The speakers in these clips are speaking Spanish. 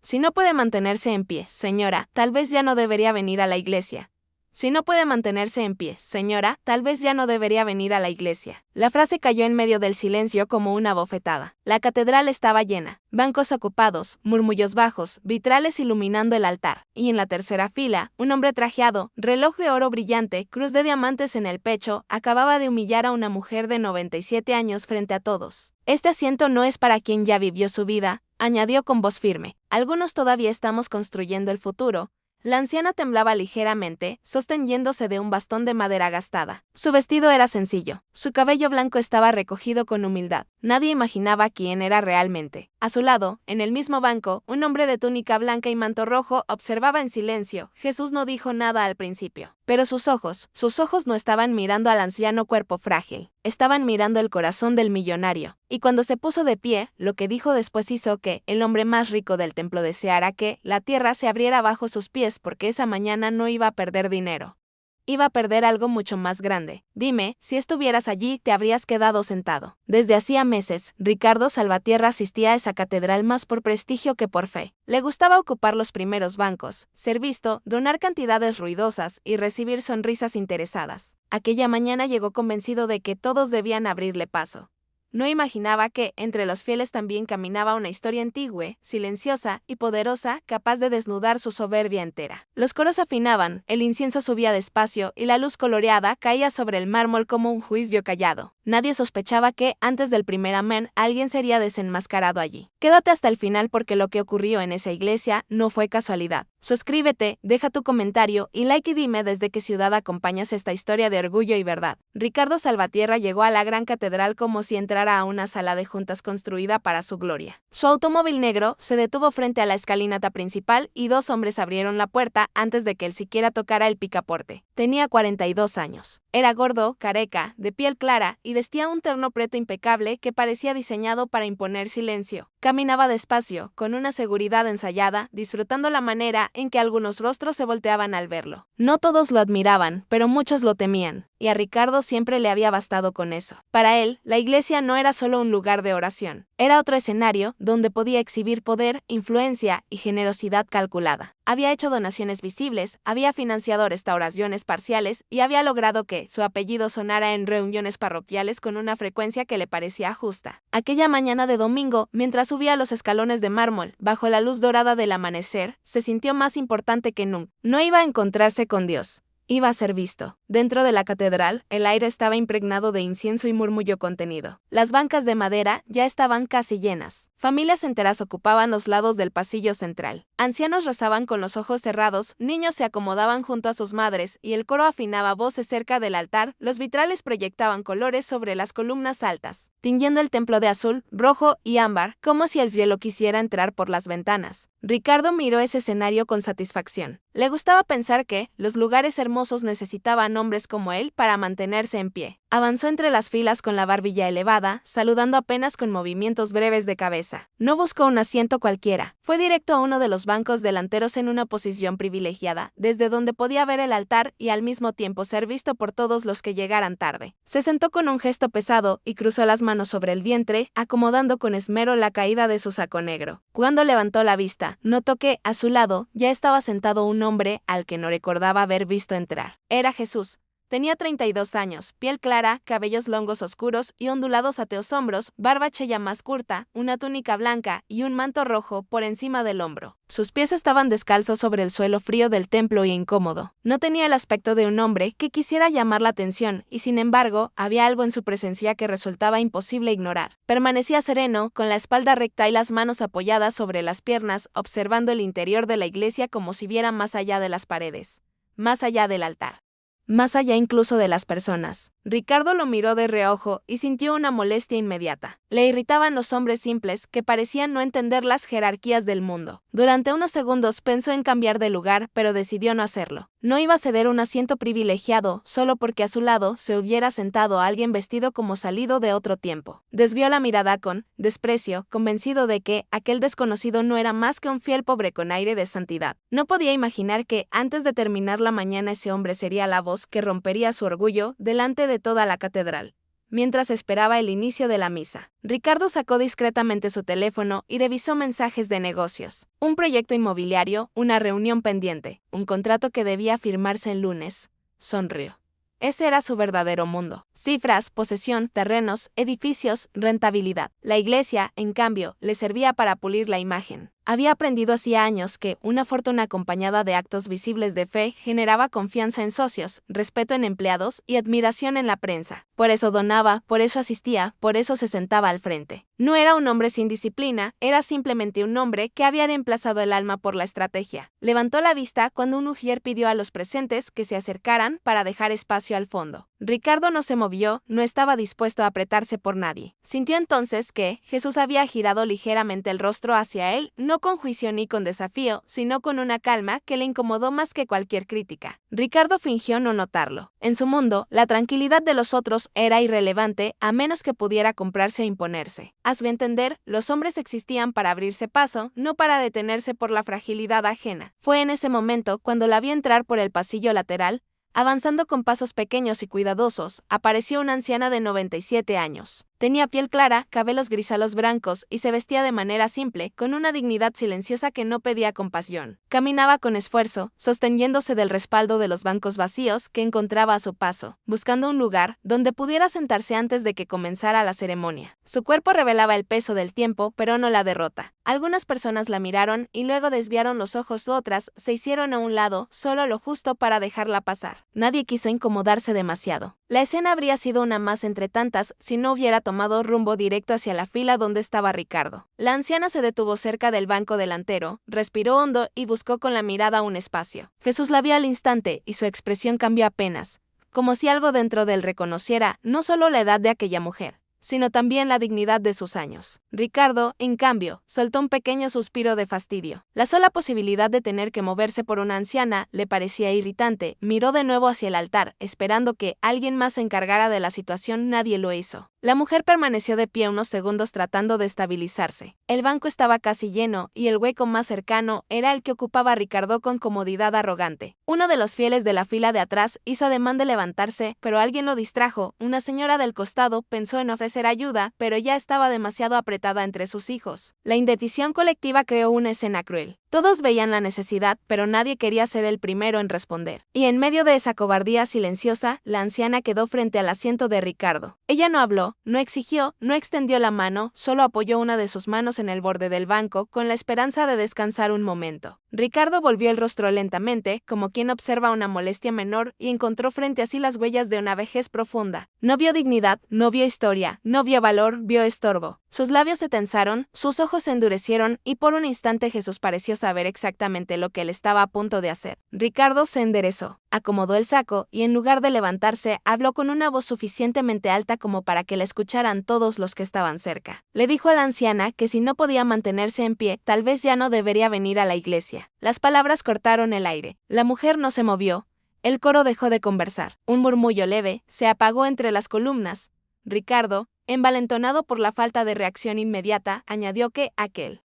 Si no puede mantenerse en pie, señora, tal vez ya no debería venir a la iglesia. Si no puede mantenerse en pie, señora, tal vez ya no debería venir a la iglesia. La frase cayó en medio del silencio como una bofetada. La catedral estaba llena, bancos ocupados, murmullos bajos, vitrales iluminando el altar, y en la tercera fila, un hombre trajeado, reloj de oro brillante, cruz de diamantes en el pecho, acababa de humillar a una mujer de 97 años frente a todos. Este asiento no es para quien ya vivió su vida, añadió con voz firme. Algunos todavía estamos construyendo el futuro. La anciana temblaba ligeramente, sosteniéndose de un bastón de madera gastada. Su vestido era sencillo, su cabello blanco estaba recogido con humildad. Nadie imaginaba quién era realmente. A su lado, en el mismo banco, un hombre de túnica blanca y manto rojo observaba en silencio. Jesús no dijo nada al principio, pero sus ojos no estaban mirando al anciano cuerpo frágil, estaban mirando el corazón del millonario. Y cuando se puso de pie, lo que dijo después hizo que el hombre más rico del templo deseara que la tierra se abriera bajo sus pies porque esa mañana no iba a perder dinero. Iba a perder algo mucho más grande. Dime, si estuvieras allí, te habrías quedado sentado. Desde hacía meses, Ricardo Salvatierra asistía a esa catedral más por prestigio que por fe. Le gustaba ocupar los primeros bancos, ser visto, donar cantidades ruidosas y recibir sonrisas interesadas. Aquella mañana llegó convencido de que todos debían abrirle paso. No imaginaba que, entre los fieles también caminaba una historia antigua, silenciosa y poderosa, capaz de desnudar su soberbia entera. Los coros afinaban, el incienso subía despacio y la luz coloreada caía sobre el mármol como un juicio callado. Nadie sospechaba que, antes del primer amén, alguien sería desenmascarado allí. Quédate hasta el final porque lo que ocurrió en esa iglesia no fue casualidad. Suscríbete, deja tu comentario y like y dime desde qué ciudad acompañas esta historia de orgullo y verdad. Ricardo Salvatierra llegó a la gran catedral como si entrara a una sala de juntas construida para su gloria. Su automóvil negro se detuvo frente a la escalinata principal y dos hombres abrieron la puerta antes de que él siquiera tocara el picaporte. Tenía 42 años. Era gordo, careca, de piel clara y vestía un terno preto impecable que parecía diseñado para imponer silencio. Caminaba despacio, con una seguridad ensayada, disfrutando la manera en que algunos rostros se volteaban al verlo. No todos lo admiraban, pero muchos lo temían, y a Ricardo siempre le había bastado con eso. Para él, la iglesia no era solo un lugar de oración, era otro escenario donde podía exhibir poder, influencia y generosidad calculada. Había hecho donaciones visibles, había financiado restauraciones parciales y había logrado que su apellido sonara en reuniones parroquiales con una frecuencia que le parecía justa. Aquella mañana de domingo, mientras subía los escalones de mármol, bajo la luz dorada del amanecer, se sintió más importante que nunca. No iba a encontrarse con Dios. Iba a ser visto. Dentro de la catedral, el aire estaba impregnado de incienso y murmullo contenido. Las bancas de madera ya estaban casi llenas. Familias enteras ocupaban los lados del pasillo central. Ancianos rezaban con los ojos cerrados, niños se acomodaban junto a sus madres y el coro afinaba voces cerca del altar. Los vitrales proyectaban colores sobre las columnas altas, tiñendo el templo de azul, rojo y ámbar, como si el cielo quisiera entrar por las ventanas. Ricardo miró ese escenario con satisfacción. Le gustaba pensar que los lugares hermosos necesitaban hombres como él para mantenerse en pie. Avanzó entre las filas con la barbilla elevada, saludando apenas con movimientos breves de cabeza. No buscó un asiento cualquiera. Fue directo a uno de los bancos delanteros en una posición privilegiada, desde donde podía ver el altar y al mismo tiempo ser visto por todos los que llegaran tarde. Se sentó con un gesto pesado y cruzó las manos sobre el vientre, acomodando con esmero la caída de su saco negro. Cuando levantó la vista, notó que, a su lado, ya estaba sentado un hombre al que no recordaba haber visto entrar. Era Jesús. Tenía 32 años, piel clara, cabellos longos oscuros y ondulados ante los hombros, barba chella más curta, una túnica blanca y un manto rojo por encima del hombro. Sus pies estaban descalzos sobre el suelo frío del templo y incómodo. No tenía el aspecto de un hombre que quisiera llamar la atención y sin embargo, había algo en su presencia que resultaba imposible ignorar. Permanecía sereno, con la espalda recta y las manos apoyadas sobre las piernas, observando el interior de la iglesia como si viera más allá de las paredes, más allá del altar, más allá incluso de las personas. Ricardo lo miró de reojo y sintió una molestia inmediata. Le irritaban los hombres simples que parecían no entender las jerarquías del mundo. Durante unos segundos pensó en cambiar de lugar, pero decidió no hacerlo. No iba a ceder un asiento privilegiado solo porque a su lado se hubiera sentado alguien vestido como salido de otro tiempo. Desvió la mirada con desprecio, convencido de que aquel desconocido no era más que un fiel pobre con aire de santidad. No podía imaginar que, antes de terminar la mañana, ese hombre sería la voz que rompería su orgullo delante de toda la catedral. mientras esperaba el inicio de la misa. Ricardo sacó discretamente su teléfono y revisó mensajes de negocios. Un proyecto inmobiliario, una reunión pendiente, un contrato que debía firmarse el lunes. Sonrió. Ese era su verdadero mundo. Cifras, posesión, terrenos, edificios, rentabilidad. La iglesia, en cambio, le servía para pulir la imagen. Había aprendido hacía años que una fortuna acompañada de actos visibles de fe generaba confianza en socios, respeto en empleados y admiración en la prensa. Por eso donaba, por eso asistía, por eso se sentaba al frente. No era un hombre sin disciplina, era simplemente un hombre que había reemplazado el alma por la estrategia. Levantó la vista cuando un ujier pidió a los presentes que se acercaran para dejar espacio al fondo. Ricardo no se movió, no estaba dispuesto a apretarse por nadie. Sintió entonces que Jesús había girado ligeramente el rostro hacia él, no con juicio ni con desafío, sino con una calma que le incomodó más que cualquier crítica. Ricardo fingió no notarlo. En su mundo, la tranquilidad de los otros era irrelevante a menos que pudiera comprarse o imponerse. Hazme entender, los hombres existían para abrirse paso, no para detenerse por la fragilidad ajena. Fue en ese momento cuando la vio entrar por el pasillo lateral. Avanzando con pasos pequeños y cuidadosos, apareció una anciana de 97 años. Tenía piel clara, cabellos grisalos blancos y se vestía de manera simple, con una dignidad silenciosa que no pedía compasión. Caminaba con esfuerzo, sosteniéndose del respaldo de los bancos vacíos que encontraba a su paso, buscando un lugar donde pudiera sentarse antes de que comenzara la ceremonia. Su cuerpo revelaba el peso del tiempo, pero no la derrota. Algunas personas la miraron y luego desviaron los ojos, otras se hicieron a un lado, solo lo justo para dejarla pasar. Nadie quiso incomodarse demasiado. La escena habría sido una más entre tantas si no hubiera tomado rumbo directo hacia la fila donde estaba Ricardo. La anciana se detuvo cerca del banco delantero, respiró hondo y buscó con la mirada un espacio. Jesús la vio al instante y su expresión cambió apenas, como si algo dentro de él reconociera no solo la edad de aquella mujer, sino también la dignidad de sus años. Ricardo, en cambio, soltó un pequeño suspiro de fastidio. La sola posibilidad de tener que moverse por una anciana le parecía irritante. Miró de nuevo hacia el altar, esperando que alguien más se encargara de la situación. Nadie lo hizo. La mujer permaneció de pie unos segundos tratando de estabilizarse. El banco estaba casi lleno, y el hueco más cercano era el que ocupaba Ricardo con comodidad arrogante. Uno de los fieles de la fila de atrás hizo ademán de levantarse, pero alguien lo distrajo. Una señora del costado pensó en ofrecer ayuda, pero ya estaba demasiado apretada entre sus hijos. La indecisión colectiva creó una escena cruel. Todos veían la necesidad, pero nadie quería ser el primero en responder. Y en medio de esa cobardía silenciosa, la anciana quedó frente al asiento de Ricardo. Ella no habló, no exigió, no extendió la mano, solo apoyó una de sus manos en el borde del banco con la esperanza de descansar un momento. Ricardo volvió el rostro lentamente, como quien observa una molestia menor, y encontró frente a sí las huellas de una vejez profunda. No vio dignidad, no vio historia, no vio valor, vio estorbo. Sus labios se tensaron, sus ojos se endurecieron, y por un instante Jesús pareció saber exactamente lo que él estaba a punto de hacer. Ricardo se enderezó, acomodó el saco, y en lugar de levantarse, habló con una voz suficientemente alta como para que la escucharan todos los que estaban cerca. Le dijo a la anciana que si no podía mantenerse en pie, tal vez ya no debería venir a la iglesia. Las palabras cortaron el aire. La mujer no se movió. El coro dejó de conversar. Un murmullo leve se apagó entre las columnas. Ricardo, envalentonado por la falta de reacción inmediata, añadió que aquel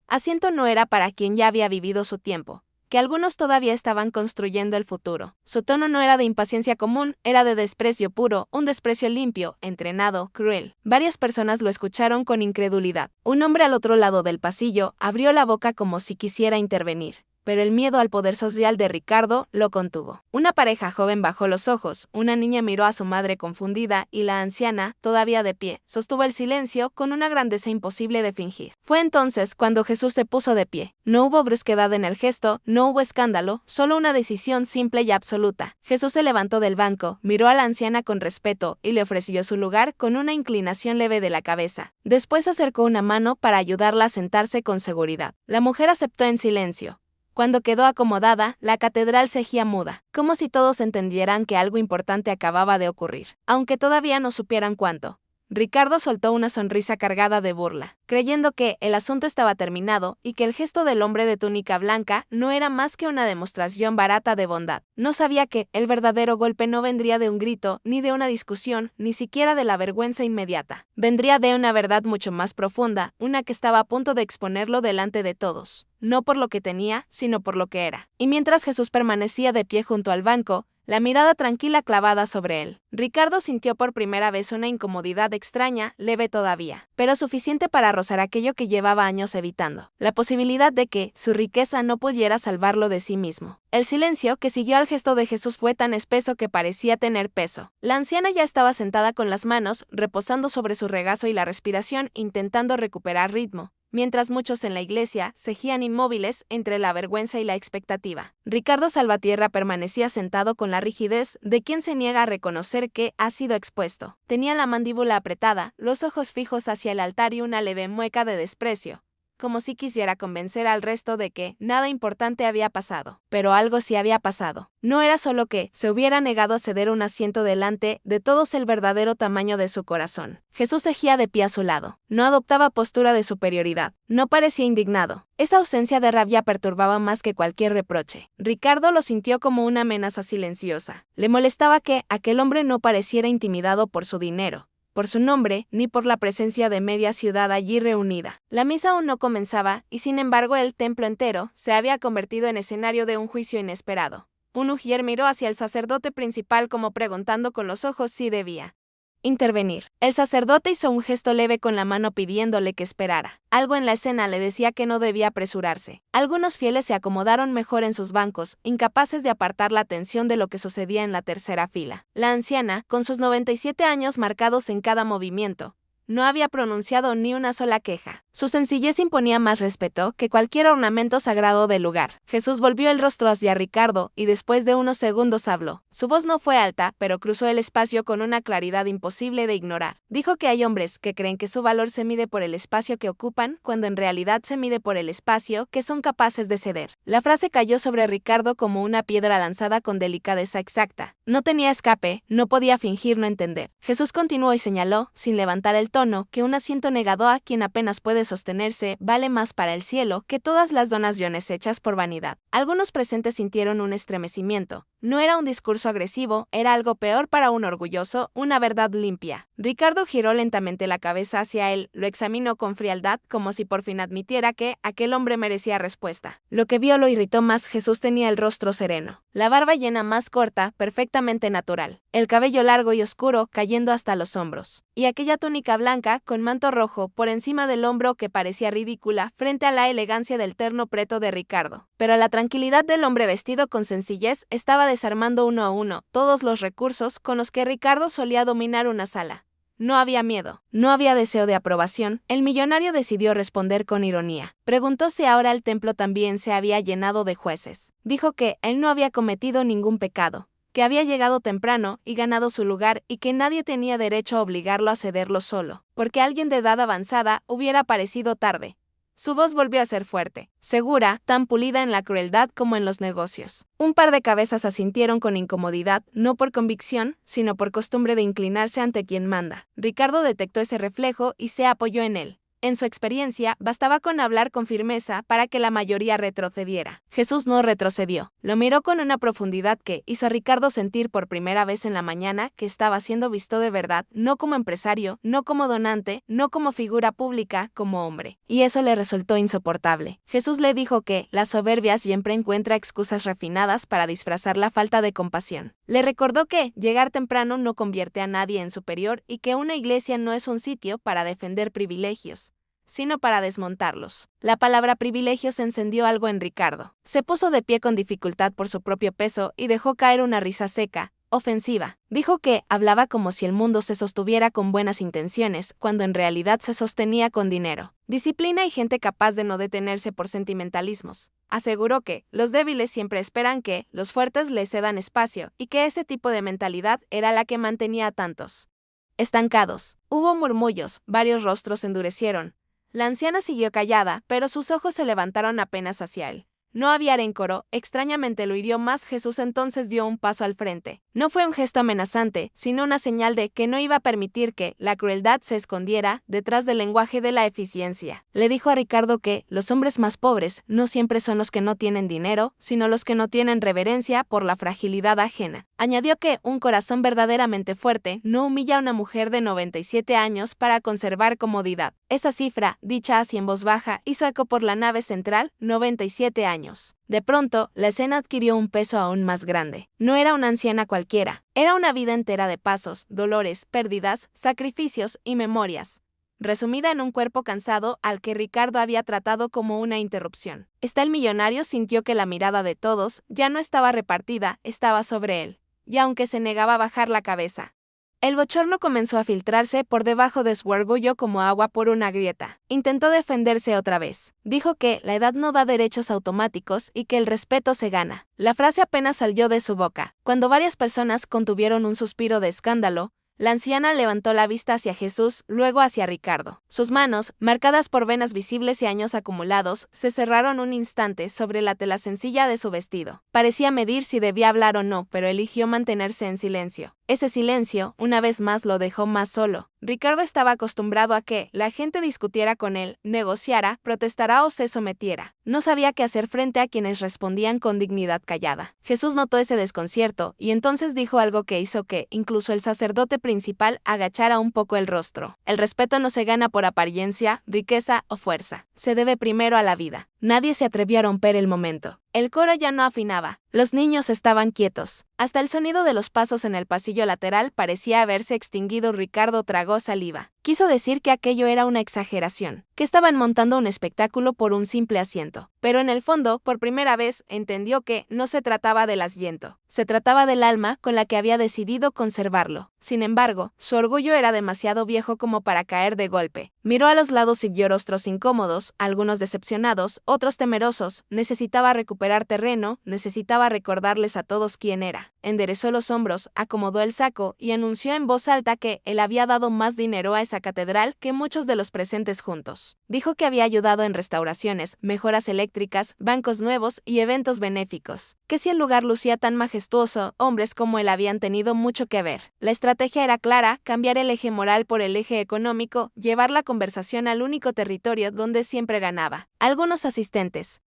asiento no era para quien ya había vivido su tiempo, que algunos todavía estaban construyendo el futuro. Su tono no era de impaciencia común, era de desprecio puro, un desprecio limpio, entrenado, cruel. Varias personas lo escucharon con incredulidad. Un hombre al otro lado del pasillo abrió la boca como si quisiera intervenir, pero el miedo al poder social de Ricardo lo contuvo. Una pareja joven bajó los ojos, una niña miró a su madre confundida y la anciana, todavía de pie, sostuvo el silencio con una grandeza imposible de fingir. Fue entonces cuando Jesús se puso de pie. No hubo brusquedad en el gesto, no hubo escándalo, solo una decisión simple y absoluta. Jesús se levantó del banco, miró a la anciana con respeto y le ofreció su lugar con una inclinación leve de la cabeza. Después acercó una mano para ayudarla a sentarse con seguridad. La mujer aceptó en silencio. Cuando quedó acomodada, la catedral seguía muda, como si todos entendieran que algo importante acababa de ocurrir, aunque todavía no supieran cuánto. Ricardo soltó una sonrisa cargada de burla, creyendo que el asunto estaba terminado y que el gesto del hombre de túnica blanca no era más que una demostración barata de bondad. No sabía que el verdadero golpe no vendría de un grito, ni de una discusión, ni siquiera de la vergüenza inmediata. Vendría de una verdad mucho más profunda, una que estaba a punto de exponerlo delante de todos, no por lo que tenía, sino por lo que era. Y mientras Jesús permanecía de pie junto al banco, la mirada tranquila clavada sobre él. Ricardo sintió por primera vez una incomodidad extraña, leve todavía, pero suficiente para rozar aquello que llevaba años evitando, la posibilidad de que su riqueza no pudiera salvarlo de sí mismo. El silencio que siguió al gesto de Jesús fue tan espeso que parecía tener peso. La anciana ya estaba sentada con las manos reposando sobre su regazo y la respiración intentando recuperar ritmo, mientras muchos en la iglesia seguían inmóviles entre la vergüenza y la expectativa. Ricardo Salvatierra permanecía sentado con la rigidez de quien se niega a reconocer que ha sido expuesto. Tenía la mandíbula apretada, los ojos fijos hacia el altar y una leve mueca de desprecio, como si quisiera convencer al resto de que nada importante había pasado. Pero algo sí había pasado. No era solo que se hubiera negado a ceder un asiento delante de todos el verdadero tamaño de su corazón. Jesús seguía de pie a su lado. No adoptaba postura de superioridad. No parecía indignado. Esa ausencia de rabia perturbaba más que cualquier reproche. Ricardo lo sintió como una amenaza silenciosa. Le molestaba que aquel hombre no pareciera intimidado por su dinero, por su nombre, ni por la presencia de media ciudad allí reunida. La misa aún no comenzaba, y sin embargo el templo entero se había convertido en escenario de un juicio inesperado. Un ujier miró hacia el sacerdote principal como preguntando con los ojos si debía intervenir. El sacerdote hizo un gesto leve con la mano pidiéndole que esperara. Algo en la escena le decía que no debía apresurarse. Algunos fieles se acomodaron mejor en sus bancos, incapaces de apartar la atención de lo que sucedía en la tercera fila. La anciana, con sus 97 años marcados en cada movimiento, no había pronunciado ni una sola queja. Su sencillez imponía más respeto que cualquier ornamento sagrado del lugar. Jesús volvió el rostro hacia Ricardo y después de unos segundos habló. Su voz no fue alta, pero cruzó el espacio con una claridad imposible de ignorar. Dijo que hay hombres que creen que su valor se mide por el espacio que ocupan, cuando en realidad se mide por el espacio que son capaces de ceder. La frase cayó sobre Ricardo como una piedra lanzada con delicadeza exacta. No tenía escape, no podía fingir no entender. Jesús continuó y señaló, sin levantar el tono, que un asiento negado a quien apenas puede sostenerse vale más para el cielo que todas las donaciones hechas por vanidad. Algunos presentes sintieron un estremecimiento. No era un discurso agresivo, era algo peor para un orgulloso, una verdad limpia. Ricardo giró lentamente la cabeza hacia él, lo examinó con frialdad, como si por fin admitiera que aquel hombre merecía respuesta. Lo que vio lo irritó más. Jesús tenía el rostro sereno, la barba llena más corta, perfectamente natural, el cabello largo y oscuro cayendo hasta los hombros, y aquella túnica blanca con manto rojo por encima del hombro que parecía ridícula frente a la elegancia del terno preto de Ricardo. Pero la tranquilidad del hombre vestido con sencillez estaba desarmando uno a uno todos los recursos con los que Ricardo solía dominar una sala. No había miedo, no había deseo de aprobación. El millonario decidió responder con ironía. Preguntó si ahora el templo también se había llenado de jueces. Dijo que él no había cometido ningún pecado, que había llegado temprano y ganado su lugar y que nadie tenía derecho a obligarlo a cederlo solo, porque alguien de edad avanzada hubiera aparecido tarde. Su voz volvió a ser fuerte, segura, tan pulida en la crueldad como en los negocios. Un par de cabezas asintieron con incomodidad, no por convicción, sino por costumbre de inclinarse ante quien manda. Ricardo detectó ese reflejo y se apoyó en él. En su experiencia, bastaba con hablar con firmeza para que la mayoría retrocediera. Jesús no retrocedió. Lo miró con una profundidad que hizo a Ricardo sentir por primera vez en la mañana que estaba siendo visto de verdad, no como empresario, no como donante, no como figura pública, como hombre. Y eso le resultó insoportable. Jesús le dijo que la soberbia siempre encuentra excusas refinadas para disfrazar la falta de compasión. Le recordó que llegar temprano no convierte a nadie en superior y que una iglesia no es un sitio para defender privilegios, sino para desmontarlos. La palabra privilegios encendió algo en Ricardo. Se puso de pie con dificultad por su propio peso y dejó caer una risa seca, ofensiva. Dijo que hablaba como si el mundo se sostuviera con buenas intenciones, cuando en realidad se sostenía con dinero, disciplina y gente capaz de no detenerse por sentimentalismos. Aseguró que los débiles siempre esperan que los fuertes les cedan espacio y que ese tipo de mentalidad era la que mantenía a tantos estancados. Hubo murmullos, varios rostros se endurecieron. La anciana siguió callada, pero sus ojos se levantaron apenas hacia él. No había rencor, extrañamente lo hirió más. Jesús entonces dio un paso al frente. No fue un gesto amenazante, sino una señal de que no iba a permitir que la crueldad se escondiera detrás del lenguaje de la eficiencia. Le dijo a Ricardo que los hombres más pobres no siempre son los que no tienen dinero, sino los que no tienen reverencia por la fragilidad ajena. Añadió que un corazón verdaderamente fuerte no humilla a una mujer de 97 años para conservar comodidad. Esa cifra, dicha así en voz baja, hizo eco por la nave central, 97 años. De pronto, la escena adquirió un peso aún más grande. No era una anciana cualquiera, era una vida entera de pasos, dolores, pérdidas, sacrificios y memorias, resumida en un cuerpo cansado al que Ricardo había tratado como una interrupción. El millonario sintió que la mirada de todos ya no estaba repartida, estaba sobre él, y aunque se negaba a bajar la cabeza, el bochorno comenzó a filtrarse por debajo de su orgullo como agua por una grieta. Intentó defenderse otra vez. Dijo que la edad no da derechos automáticos y que el respeto se gana. La frase apenas salió de su boca, cuando varias personas contuvieron un suspiro de escándalo. La anciana levantó la vista hacia Jesús, luego hacia Ricardo. Sus manos, marcadas por venas visibles y años acumulados, se cerraron un instante sobre la tela sencilla de su vestido. Parecía medir si debía hablar o no, pero eligió mantenerse en silencio. Ese silencio, una vez más, lo dejó más solo. Ricardo estaba acostumbrado a que la gente discutiera con él, negociara, protestara o se sometiera. No sabía qué hacer frente a quienes respondían con dignidad callada. Jesús notó ese desconcierto, y entonces dijo algo que hizo que, incluso el sacerdote principal, agachara un poco el rostro. El respeto no se gana por apariencia, riqueza o fuerza. Se debe primero a la vida. Nadie se atrevió a romper el momento. El coro ya no afinaba. Los niños estaban quietos. Hasta el sonido de los pasos en el pasillo lateral parecía haberse extinguido. Ricardo tragó saliva. Quiso decir que aquello era una exageración, que estaban montando un espectáculo por un simple asiento. Pero en el fondo, por primera vez, entendió que no se trataba del asiento. Se trataba del alma con la que había decidido conservarlo. Sin embargo, su orgullo era demasiado viejo como para caer de golpe. Miró a los lados y vio rostros incómodos, algunos decepcionados, otros temerosos. Necesitaba recuperar terreno, necesitaba recordarles a todos quién era. Enderezó los hombros, acomodó el saco y anunció en voz alta que él había dado más dinero a esa catedral que muchos de los presentes juntos. Dijo que había ayudado en restauraciones, mejoras eléctricas, bancos nuevos y eventos benéficos. Que si el lugar lucía tan majestuoso, hombres como él habían tenido mucho que ver. La estrategia era clara: cambiar el eje moral por el eje económico, llevar la conversación al único territorio donde siempre ganaba. Algunos asistentes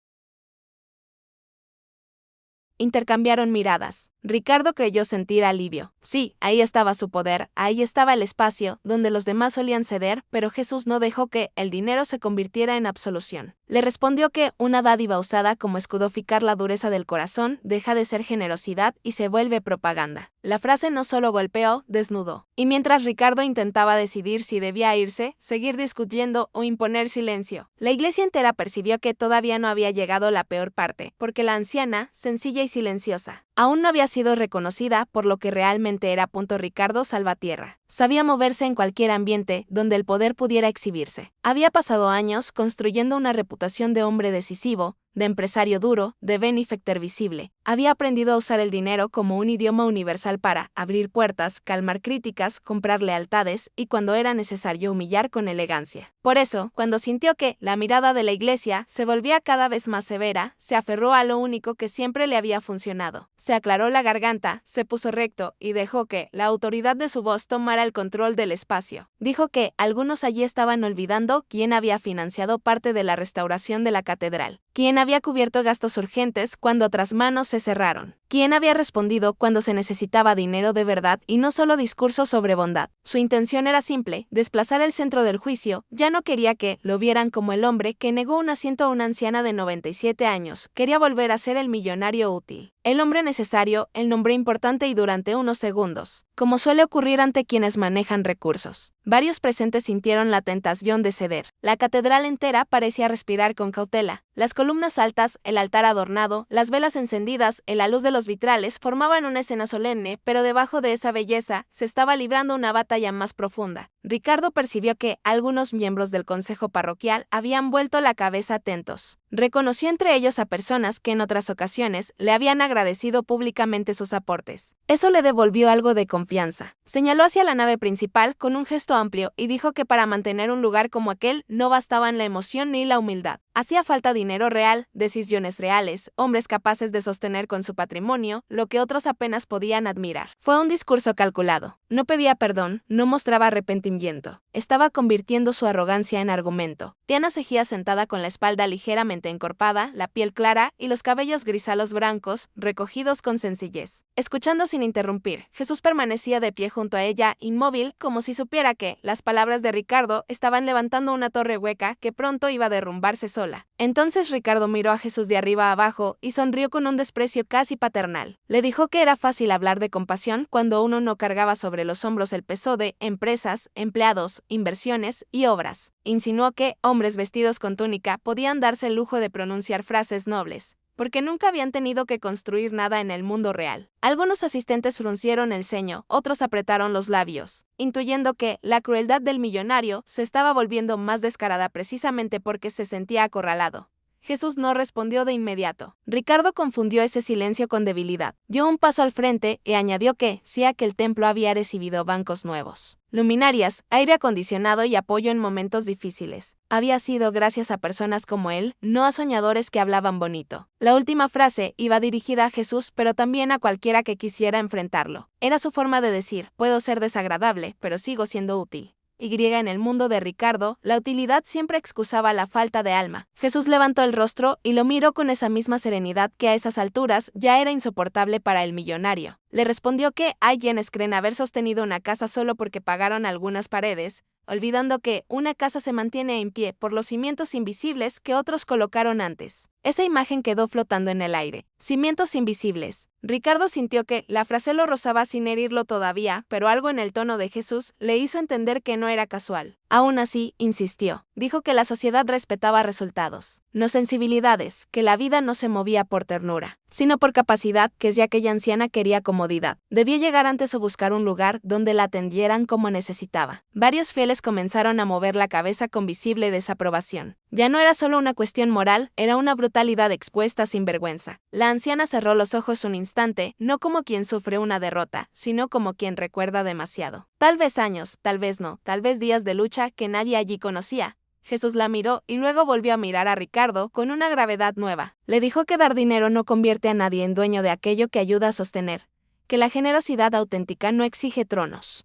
intercambiaron miradas. Ricardo creyó sentir alivio. Sí, ahí estaba su poder, ahí estaba el espacio donde los demás solían ceder, pero Jesús no dejó que el dinero se convirtiera en absolución. Le respondió que una dádiva usada como escudificar la dureza del corazón deja de ser generosidad y se vuelve propaganda. La frase no solo golpeó, desnudó. Y mientras Ricardo intentaba decidir si debía irse, seguir discutiendo o imponer silencio, la iglesia entera percibió que todavía no había llegado la peor parte, porque la anciana, sencilla y silenciosa, aún no había sido reconocida por lo que realmente era. Ricardo Salvatierra sabía moverse en cualquier ambiente donde el poder pudiera exhibirse. Había pasado años construyendo una reputación de hombre decisivo, de empresario duro, de benefactor visible. Había aprendido a usar el dinero como un idioma universal para abrir puertas, calmar críticas, comprar lealtades y, cuando era necesario, humillar con elegancia. Por eso, cuando sintió que la mirada de la iglesia se volvía cada vez más severa, se aferró a lo único que siempre le había funcionado. Se aclaró la garganta, se puso recto y dejó que la autoridad de su voz tomara el control del espacio. Dijo que algunos allí estaban olvidando quién había financiado parte de la restauración de la catedral, quién había cubierto gastos urgentes cuando otras manos se cerraron, quién había respondido cuando se necesitaba dinero de verdad y no solo discursos sobre bondad. Su intención era simple: desplazar el centro del juicio. Ya no quería que lo vieran como el hombre que negó un asiento a una anciana de 97 años. Quería volver a ser el millonario útil, el hombre necesario, el nombre importante, y durante unos segundos, como suele ocurrir ante quienes manejan recursos, varios presentes sintieron la tentación de ceder. La catedral entera parecía respirar con cautela. Las columnas altas, el altar adornado, las velas encendidas, la luz de los vitrales formaban una escena solemne, pero debajo de esa belleza se estaba librando una batalla más profunda. Ricardo percibió que algunos miembros del consejo parroquial habían vuelto la cabeza atentos. Reconoció entre ellos a personas que en otras ocasiones le habían agradecido públicamente sus aportes. Eso le devolvió algo de confianza. Señaló hacia la nave principal con un gesto amplio y dijo que para mantener un lugar como aquel no bastaban la emoción ni la humildad. Hacía falta dinero real, decisiones reales, hombres capaces de sostener con su patrimonio lo que otros apenas podían admirar. Fue un discurso calculado. No pedía perdón, no mostraba arrepentimiento. Estaba convirtiendo su arrogancia en argumento. Diana seguía sentada con la espalda ligeramente encorpada, la piel clara y los cabellos grisalos blancos, recogidos con sencillez. Escuchando sin interrumpir, Jesús permanecía de pie junto a ella, inmóvil, como si supiera que las palabras de Ricardo estaban levantando una torre hueca que pronto iba a derrumbarse sola. Entonces Ricardo miró a Jesús de arriba a abajo y sonrió con un desprecio casi paternal. Le dijo que era fácil hablar de compasión cuando uno no cargaba sobre los hombros el peso de empresas, empleados, inversiones y obras. Insinuó que hombres vestidos con túnica podían darse el lujo de pronunciar frases nobles, porque nunca habían tenido que construir nada en el mundo real. Algunos asistentes fruncieron el ceño, otros apretaron los labios, intuyendo que la crueldad del millonario se estaba volviendo más descarada precisamente porque se sentía acorralado. Jesús no respondió de inmediato. Ricardo confundió ese silencio con debilidad. Dio un paso al frente y añadió que, sí, aquel templo había recibido bancos nuevos, luminarias, aire acondicionado y apoyo en momentos difíciles. Había sido gracias a personas como él, no a soñadores que hablaban bonito. La última frase iba dirigida a Jesús, pero también a cualquiera que quisiera enfrentarlo. Era su forma de decir, puedo ser desagradable, pero sigo siendo útil. En el mundo de Ricardo, la utilidad siempre excusaba la falta de alma. Jesús levantó el rostro y lo miró con esa misma serenidad que a esas alturas ya era insoportable para el millonario. Le respondió que hay quienes creen haber sostenido una casa solo porque pagaron algunas paredes, olvidando que una casa se mantiene en pie por los cimientos invisibles que otros colocaron antes. Esa imagen quedó flotando en el aire. Cimientos invisibles. Ricardo sintió que la frase lo rozaba sin herirlo todavía, pero algo en el tono de Jesús le hizo entender que no era casual. Aún así, insistió. Dijo que la sociedad respetaba resultados, no sensibilidades, que la vida no se movía por ternura, sino por capacidad, que si aquella anciana quería comodidad, debió llegar antes o buscar un lugar donde la atendieran como necesitaba. Varios fieles comenzaron a mover la cabeza con visible desaprobación. Ya no era solo una cuestión moral, era una brutalidad expuesta sin vergüenza. La anciana cerró los ojos un instante, no como quien sufre una derrota, sino como quien recuerda demasiado. Tal vez años, tal vez no, tal vez días de lucha que nadie allí conocía. Jesús la miró y luego volvió a mirar a Ricardo con una gravedad nueva. Le dijo que dar dinero no convierte a nadie en dueño de aquello que ayuda a sostener, que la generosidad auténtica no exige tronos.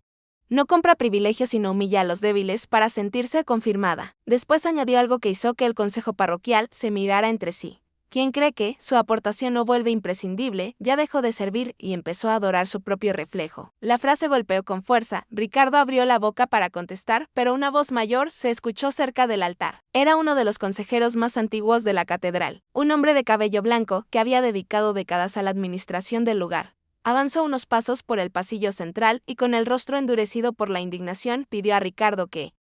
No compra privilegios sino humilla a los débiles para sentirse confirmada. Después añadió algo que hizo que el consejo parroquial se mirara entre sí. Quien cree que su aportación no vuelve imprescindible, ya dejó de servir y empezó a adorar su propio reflejo. La frase golpeó con fuerza. Ricardo abrió la boca para contestar, pero una voz mayor se escuchó cerca del altar. Era uno de los consejeros más antiguos de la catedral, un hombre de cabello blanco que había dedicado décadas a la administración del lugar. Avanzó unos pasos por el pasillo central y con el rostro endurecido por la indignación pidió a Ricardo que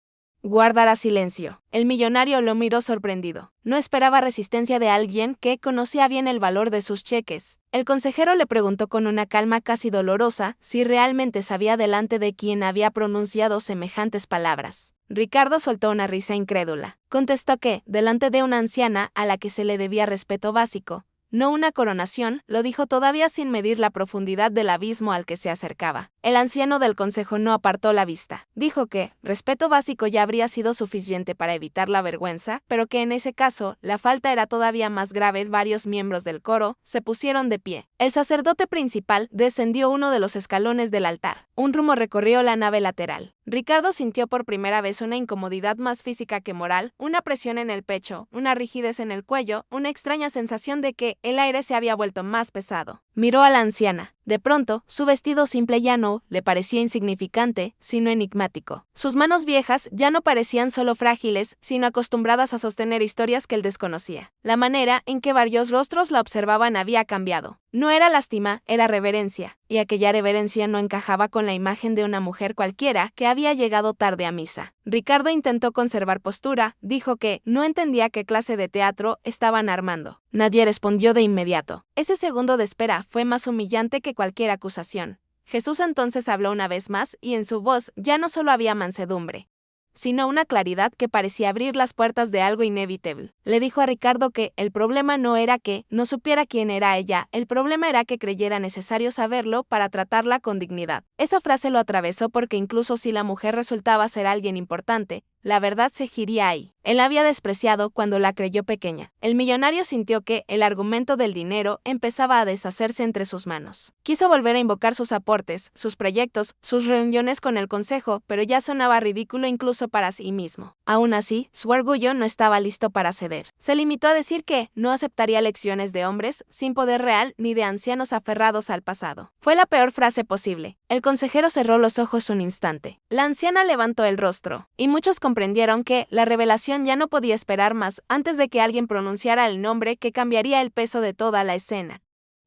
guardara silencio. El millonario lo miró sorprendido. No esperaba resistencia de alguien que conocía bien el valor de sus cheques. El consejero le preguntó con una calma casi dolorosa si realmente sabía delante de quién había pronunciado semejantes palabras. Ricardo soltó una risa incrédula. Contestó que, delante de una anciana a la que se le debía respeto básico, no una coronación, lo dijo todavía sin medir la profundidad del abismo al que se acercaba. El anciano del consejo no apartó la vista. Dijo que respeto básico ya habría sido suficiente para evitar la vergüenza, pero que en ese caso la falta era todavía más grave. Varios miembros del coro se pusieron de pie. El sacerdote principal descendió uno de los escalones del altar. Un rumor recorrió la nave lateral. Ricardo sintió por primera vez una incomodidad más física que moral, una presión en el pecho, una rigidez en el cuello, una extraña sensación de que el aire se había vuelto más pesado. Miró a la anciana. De pronto, su vestido simple ya no le pareció insignificante, sino enigmático. Sus manos viejas ya no parecían solo frágiles, sino acostumbradas a sostener historias que él desconocía. La manera en que varios rostros la observaban había cambiado. No era lástima, era reverencia, y aquella reverencia no encajaba con la imagen de una mujer cualquiera que había llegado tarde a misa. Ricardo intentó conservar postura, dijo que no entendía qué clase de teatro estaban armando. Nadie respondió de inmediato. Ese segundo de espera fue más humillante que cualquier acusación. Jesús entonces habló una vez más y en su voz ya no solo había mansedumbre, sino una claridad que parecía abrir las puertas de algo inevitable. Le dijo a Ricardo que el problema no era que no supiera quién era ella, el problema era que creyera necesario saberlo para tratarla con dignidad. Esa frase lo atravesó porque incluso si la mujer resultaba ser alguien importante, la verdad seguiría ahí. Él la había despreciado cuando la creyó pequeña. El millonario sintió que el argumento del dinero empezaba a deshacerse entre sus manos. Quiso volver a invocar sus aportes, sus proyectos, sus reuniones con el consejo, pero ya sonaba ridículo incluso para sí mismo. Aún así, su orgullo no estaba listo para ceder. Se limitó a decir que no aceptaría lecciones de hombres sin poder real ni de ancianos aferrados al pasado. Fue la peor frase posible. El consejero cerró los ojos un instante. La anciana levantó el rostro, y muchos comprendieron que la revelación ya no podía esperar más antes de que alguien pronunciara el nombre que cambiaría el peso de toda la escena.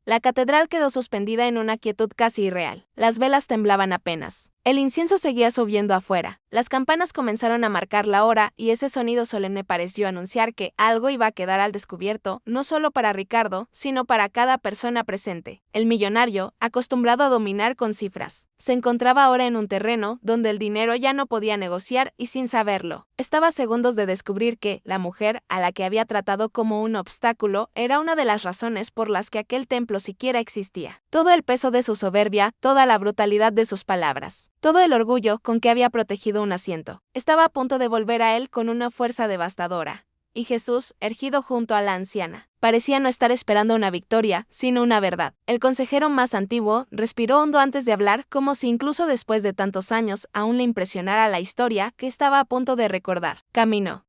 La catedral quedó suspendida en una quietud casi irreal. Las velas temblaban apenas. El incienso seguía subiendo afuera. Las campanas comenzaron a marcar la hora y ese sonido solemne pareció anunciar que algo iba a quedar al descubierto, no solo para Ricardo, sino para cada persona presente. El millonario, acostumbrado a dominar con cifras, se encontraba ahora en un terreno donde el dinero ya no podía negociar y sin saberlo, estaba a segundos de descubrir que la mujer, a la que había tratado como un obstáculo, era una de las razones por las que aquel templo siquiera existía. Todo el peso de su soberbia, toda la brutalidad de sus palabras, todo el orgullo con que había protegido un asiento, estaba a punto de volver a él con una fuerza devastadora. Y Jesús, erguido junto a la anciana, parecía no estar esperando una victoria, sino una verdad. El consejero más antiguo respiró hondo antes de hablar, como si incluso después de tantos años aún le impresionara la historia que estaba a punto de recordar. Caminó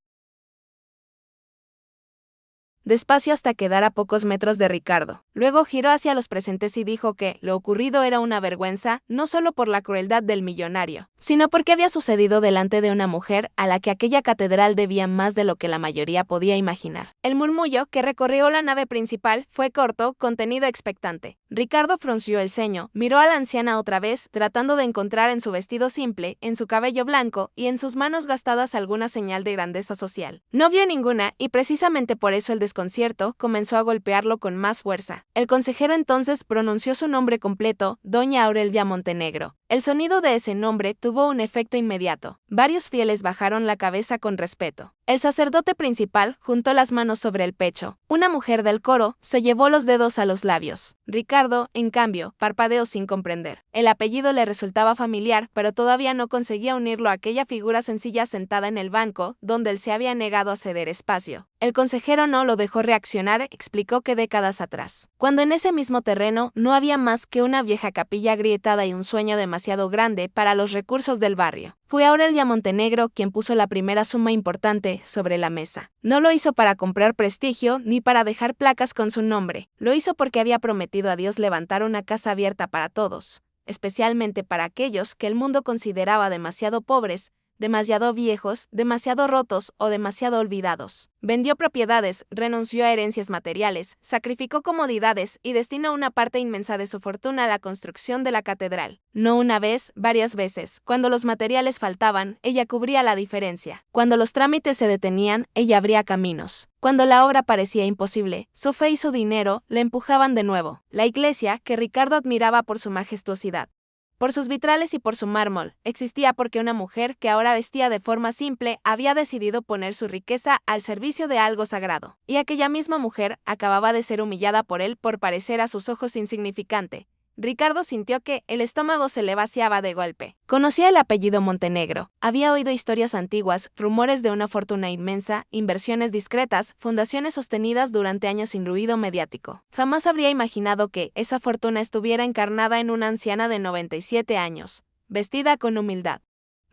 despacio hasta quedar a pocos metros de Ricardo. Luego giró hacia los presentes y dijo que lo ocurrido era una vergüenza, no solo por la crueldad del millonario, sino porque había sucedido delante de una mujer a la que aquella catedral debía más de lo que la mayoría podía imaginar. El murmullo que recorrió la nave principal fue corto, contenido, expectante. Ricardo frunció el ceño, miró a la anciana otra vez, tratando de encontrar en su vestido simple, en su cabello blanco y en sus manos gastadas alguna señal de grandeza social. No vio ninguna y precisamente por eso el desconcierto comenzó a golpearlo con más fuerza. El consejero entonces pronunció su nombre completo, Doña Aurelia Montenegro. El sonido de ese nombre tuvo un efecto inmediato. Varios fieles bajaron la cabeza con respeto. El sacerdote principal juntó las manos sobre el pecho. Una mujer del coro se llevó los dedos a los labios. Ricardo, en cambio, parpadeó sin comprender. El apellido le resultaba familiar, pero todavía no conseguía unirlo a aquella figura sencilla sentada en el banco, donde él se había negado a ceder espacio. El consejero no lo dejó reaccionar, explicó que décadas atrás, cuando en ese mismo terreno no había más que una vieja capilla agrietada y un sueño demasiado grande para los recursos del barrio, fue Aurelia Montenegro quien puso la primera suma importante sobre la mesa. No lo hizo para comprar prestigio ni para dejar placas con su nombre, lo hizo porque había prometido a Dios levantar una casa abierta para todos, especialmente para aquellos que el mundo consideraba demasiado pobres, demasiado viejos, demasiado rotos o demasiado olvidados. Vendió propiedades, renunció a herencias materiales, sacrificó comodidades y destinó una parte inmensa de su fortuna a la construcción de la catedral. No una vez, varias veces. Cuando los materiales faltaban, ella cubría la diferencia. Cuando los trámites se detenían, ella abría caminos. Cuando la obra parecía imposible, su fe y su dinero le empujaban de nuevo. La iglesia, que Ricardo admiraba por su majestuosidad, por sus vitrales y por su mármol, existía porque una mujer que ahora vestía de forma simple había decidido poner su riqueza al servicio de algo sagrado. Y aquella misma mujer acababa de ser humillada por él por parecer a sus ojos insignificante. Ricardo sintió que el estómago se le vaciaba de golpe. Conocía el apellido Montenegro, había oído historias antiguas, rumores de una fortuna inmensa, inversiones discretas, fundaciones sostenidas durante años sin ruido mediático. Jamás habría imaginado que esa fortuna estuviera encarnada en una anciana de 97 años, vestida con humildad.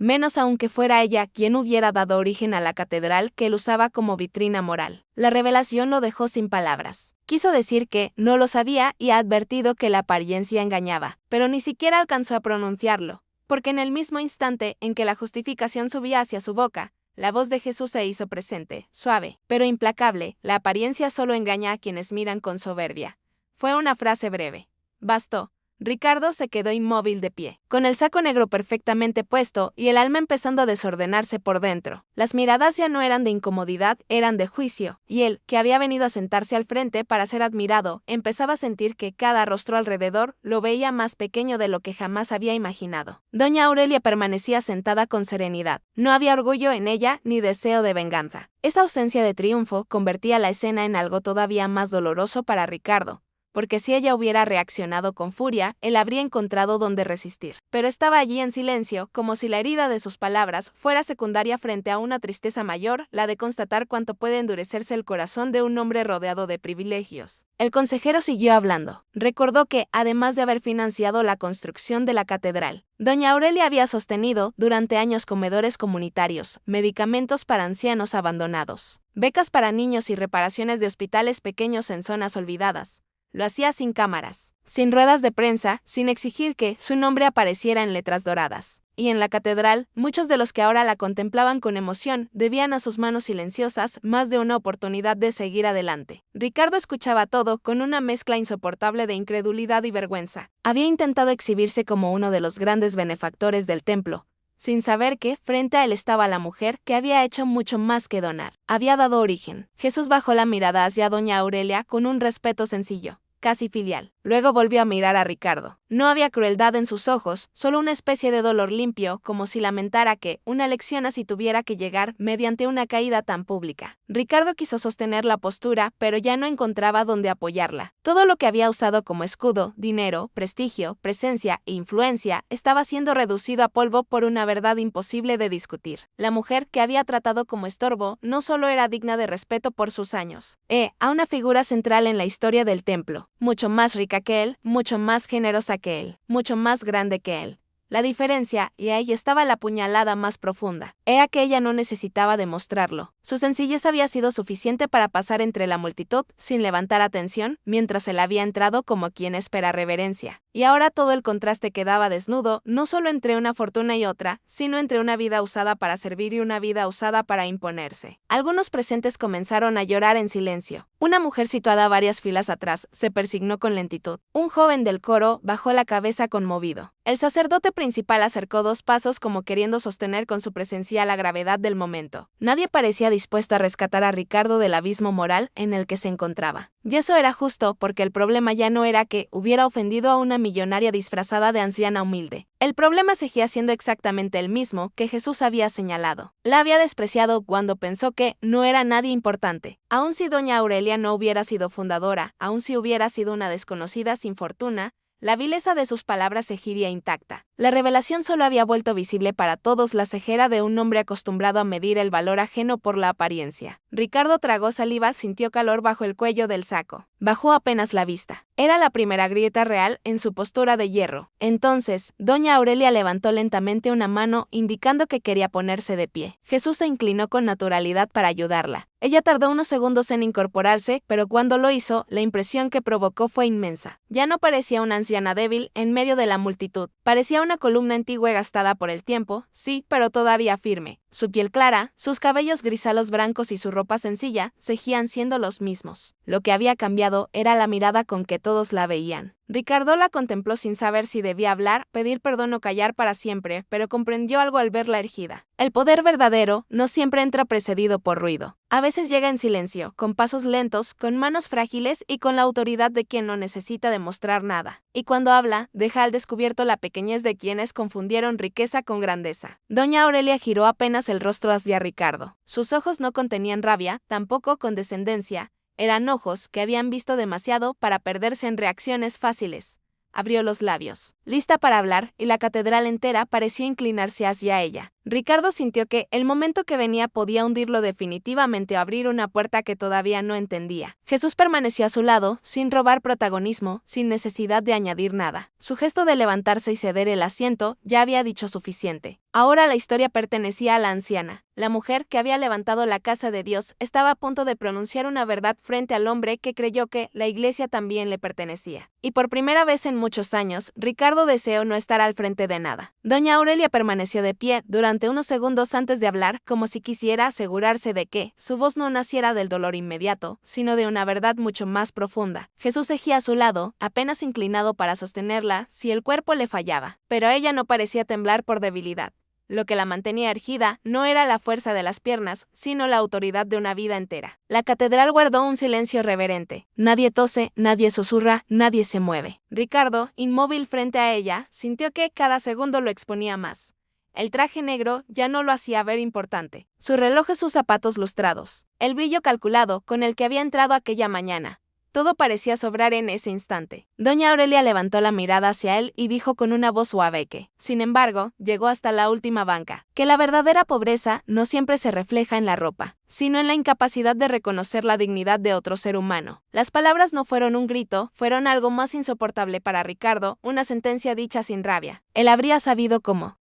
Menos aún que fuera ella quien hubiera dado origen a la catedral que él usaba como vitrina moral. La revelación lo dejó sin palabras. Quiso decir que no lo sabía y ha advertido que la apariencia engañaba, pero ni siquiera alcanzó a pronunciarlo, porque en el mismo instante en que la justificación subía hacia su boca, la voz de Jesús se hizo presente, suave, pero implacable. La apariencia solo engaña a quienes miran con soberbia. Fue una frase breve. Bastó. Ricardo se quedó inmóvil de pie, con el saco negro perfectamente puesto y el alma empezando a desordenarse por dentro. Las miradas ya no eran de incomodidad, eran de juicio, y él, que había venido a sentarse al frente para ser admirado, empezaba a sentir que cada rostro alrededor lo veía más pequeño de lo que jamás había imaginado. Doña Aurelia permanecía sentada con serenidad. No había orgullo en ella ni deseo de venganza. Esa ausencia de triunfo convertía la escena en algo todavía más doloroso para Ricardo, porque si ella hubiera reaccionado con furia, él habría encontrado donde resistir. Pero estaba allí en silencio, como si la herida de sus palabras fuera secundaria frente a una tristeza mayor, la de constatar cuánto puede endurecerse el corazón de un hombre rodeado de privilegios. El consejero siguió hablando. Recordó que, además de haber financiado la construcción de la catedral, doña Aurelia había sostenido durante años comedores comunitarios, medicamentos para ancianos abandonados, becas para niños y reparaciones de hospitales pequeños en zonas olvidadas. Lo hacía sin cámaras, sin ruedas de prensa, sin exigir que su nombre apareciera en letras doradas. Y en la catedral, muchos de los que ahora la contemplaban con emoción debían a sus manos silenciosas más de una oportunidad de seguir adelante. Ricardo escuchaba todo con una mezcla insoportable de incredulidad y vergüenza. Había intentado exhibirse como uno de los grandes benefactores del templo, sin saber que, frente a él estaba la mujer que había hecho mucho más que donar. Había dado origen. Jesús bajó la mirada hacia doña Aurelia con un respeto sencillo, casi filial. Luego volvió a mirar a Ricardo. No había crueldad en sus ojos, solo una especie de dolor limpio, como si lamentara que una lección así tuviera que llegar mediante una caída tan pública. Ricardo quiso sostener la postura, pero ya no encontraba dónde apoyarla. Todo lo que había usado como escudo, dinero, prestigio, presencia e influencia, estaba siendo reducido a polvo por una verdad imposible de discutir. La mujer que había tratado como estorbo no solo era digna de respeto por sus años, a una figura central en la historia del templo, mucho más rica que él, mucho más generosa que él, mucho más grande que él. La diferencia, y ahí estaba la puñalada más profunda, era que ella no necesitaba demostrarlo. Su sencillez había sido suficiente para pasar entre la multitud sin levantar atención, mientras él había entrado como quien espera reverencia. Y ahora todo el contraste quedaba desnudo, no solo entre una fortuna y otra, sino entre una vida usada para servir y una vida usada para imponerse. Algunos presentes comenzaron a llorar en silencio. Una mujer situada varias filas atrás se persignó con lentitud. Un joven del coro bajó la cabeza conmovido. El sacerdote principal acercó 2 pasos como queriendo sostener con su presencia la gravedad del momento. Nadie parecía dispuesto a rescatar a Ricardo del abismo moral en el que se encontraba. Y eso era justo porque el problema ya no era que hubiera ofendido a una millonaria disfrazada de anciana humilde. El problema seguía siendo exactamente el mismo que Jesús había señalado. La había despreciado cuando pensó que no era nadie importante. Aun si doña Aurelia no hubiera sido fundadora, aun si hubiera sido una desconocida sin fortuna, la vileza de sus palabras seguiría intacta. La revelación solo había vuelto visible para todos la cejera de un hombre acostumbrado a medir el valor ajeno por la apariencia. Ricardo tragó saliva, sintió calor bajo el cuello del saco. Bajó apenas la vista. Era la primera grieta real en su postura de hierro. Entonces, doña Aurelia levantó lentamente una mano indicando que quería ponerse de pie. Jesús se inclinó con naturalidad para ayudarla. Ella tardó unos segundos en incorporarse, pero cuando lo hizo, la impresión que provocó fue inmensa. Ya no parecía una anciana débil en medio de la multitud. Parecía una columna antigua y gastada por el tiempo, sí, pero todavía firme. Su piel clara, sus cabellos grisalos blancos y su ropa sencilla seguían siendo los mismos. Lo que había cambiado era la mirada con que todos la veían. Ricardo la contempló sin saber si debía hablar, pedir perdón o callar para siempre, pero comprendió algo al verla erguida. El poder verdadero no siempre entra precedido por ruido. A veces llega en silencio, con pasos lentos, con manos frágiles y con la autoridad de quien no necesita demostrar nada. Y cuando habla, deja al descubierto la pequeñez de quienes confundieron riqueza con grandeza. Doña Aurelia giró apenas el rostro hacia Ricardo. Sus ojos no contenían rabia, tampoco condescendencia. Eran ojos que habían visto demasiado para perderse en reacciones fáciles. Abrió los labios, lista para hablar, y la catedral entera pareció inclinarse hacia ella. Ricardo sintió que el momento que venía podía hundirlo definitivamente o abrir una puerta que todavía no entendía. Jesús permaneció a su lado, sin robar protagonismo, sin necesidad de añadir nada. Su gesto de levantarse y ceder el asiento ya había dicho suficiente. Ahora la historia pertenecía a la anciana. La mujer que había levantado la casa de Dios estaba a punto de pronunciar una verdad frente al hombre que creyó que la iglesia también le pertenecía. Y por primera vez en muchos años, Ricardo deseó no estar al frente de nada. Doña Aurelia permaneció de pie durante durante unos segundos antes de hablar, como si quisiera asegurarse de que su voz no naciera del dolor inmediato, sino de una verdad mucho más profunda. Jesús seguía a su lado, apenas inclinado para sostenerla si el cuerpo le fallaba, pero ella no parecía temblar por debilidad. Lo que la mantenía erguida no era la fuerza de las piernas, sino la autoridad de una vida entera. La catedral guardó un silencio reverente. Nadie tose, nadie susurra, nadie se mueve. Ricardo, inmóvil frente a ella, sintió que cada segundo lo exponía más. El traje negro ya no lo hacía ver importante. Su reloj y sus zapatos lustrados. El brillo calculado con el que había entrado aquella mañana. Todo parecía sobrar en ese instante. Doña Aurelia levantó la mirada hacia él y dijo con una voz suave que, sin embargo, llegó hasta la última banca, que la verdadera pobreza no siempre se refleja en la ropa, sino en la incapacidad de reconocer la dignidad de otro ser humano. Las palabras no fueron un grito, fueron algo más insoportable para Ricardo, una sentencia dicha sin rabia. Él habría sabido cómo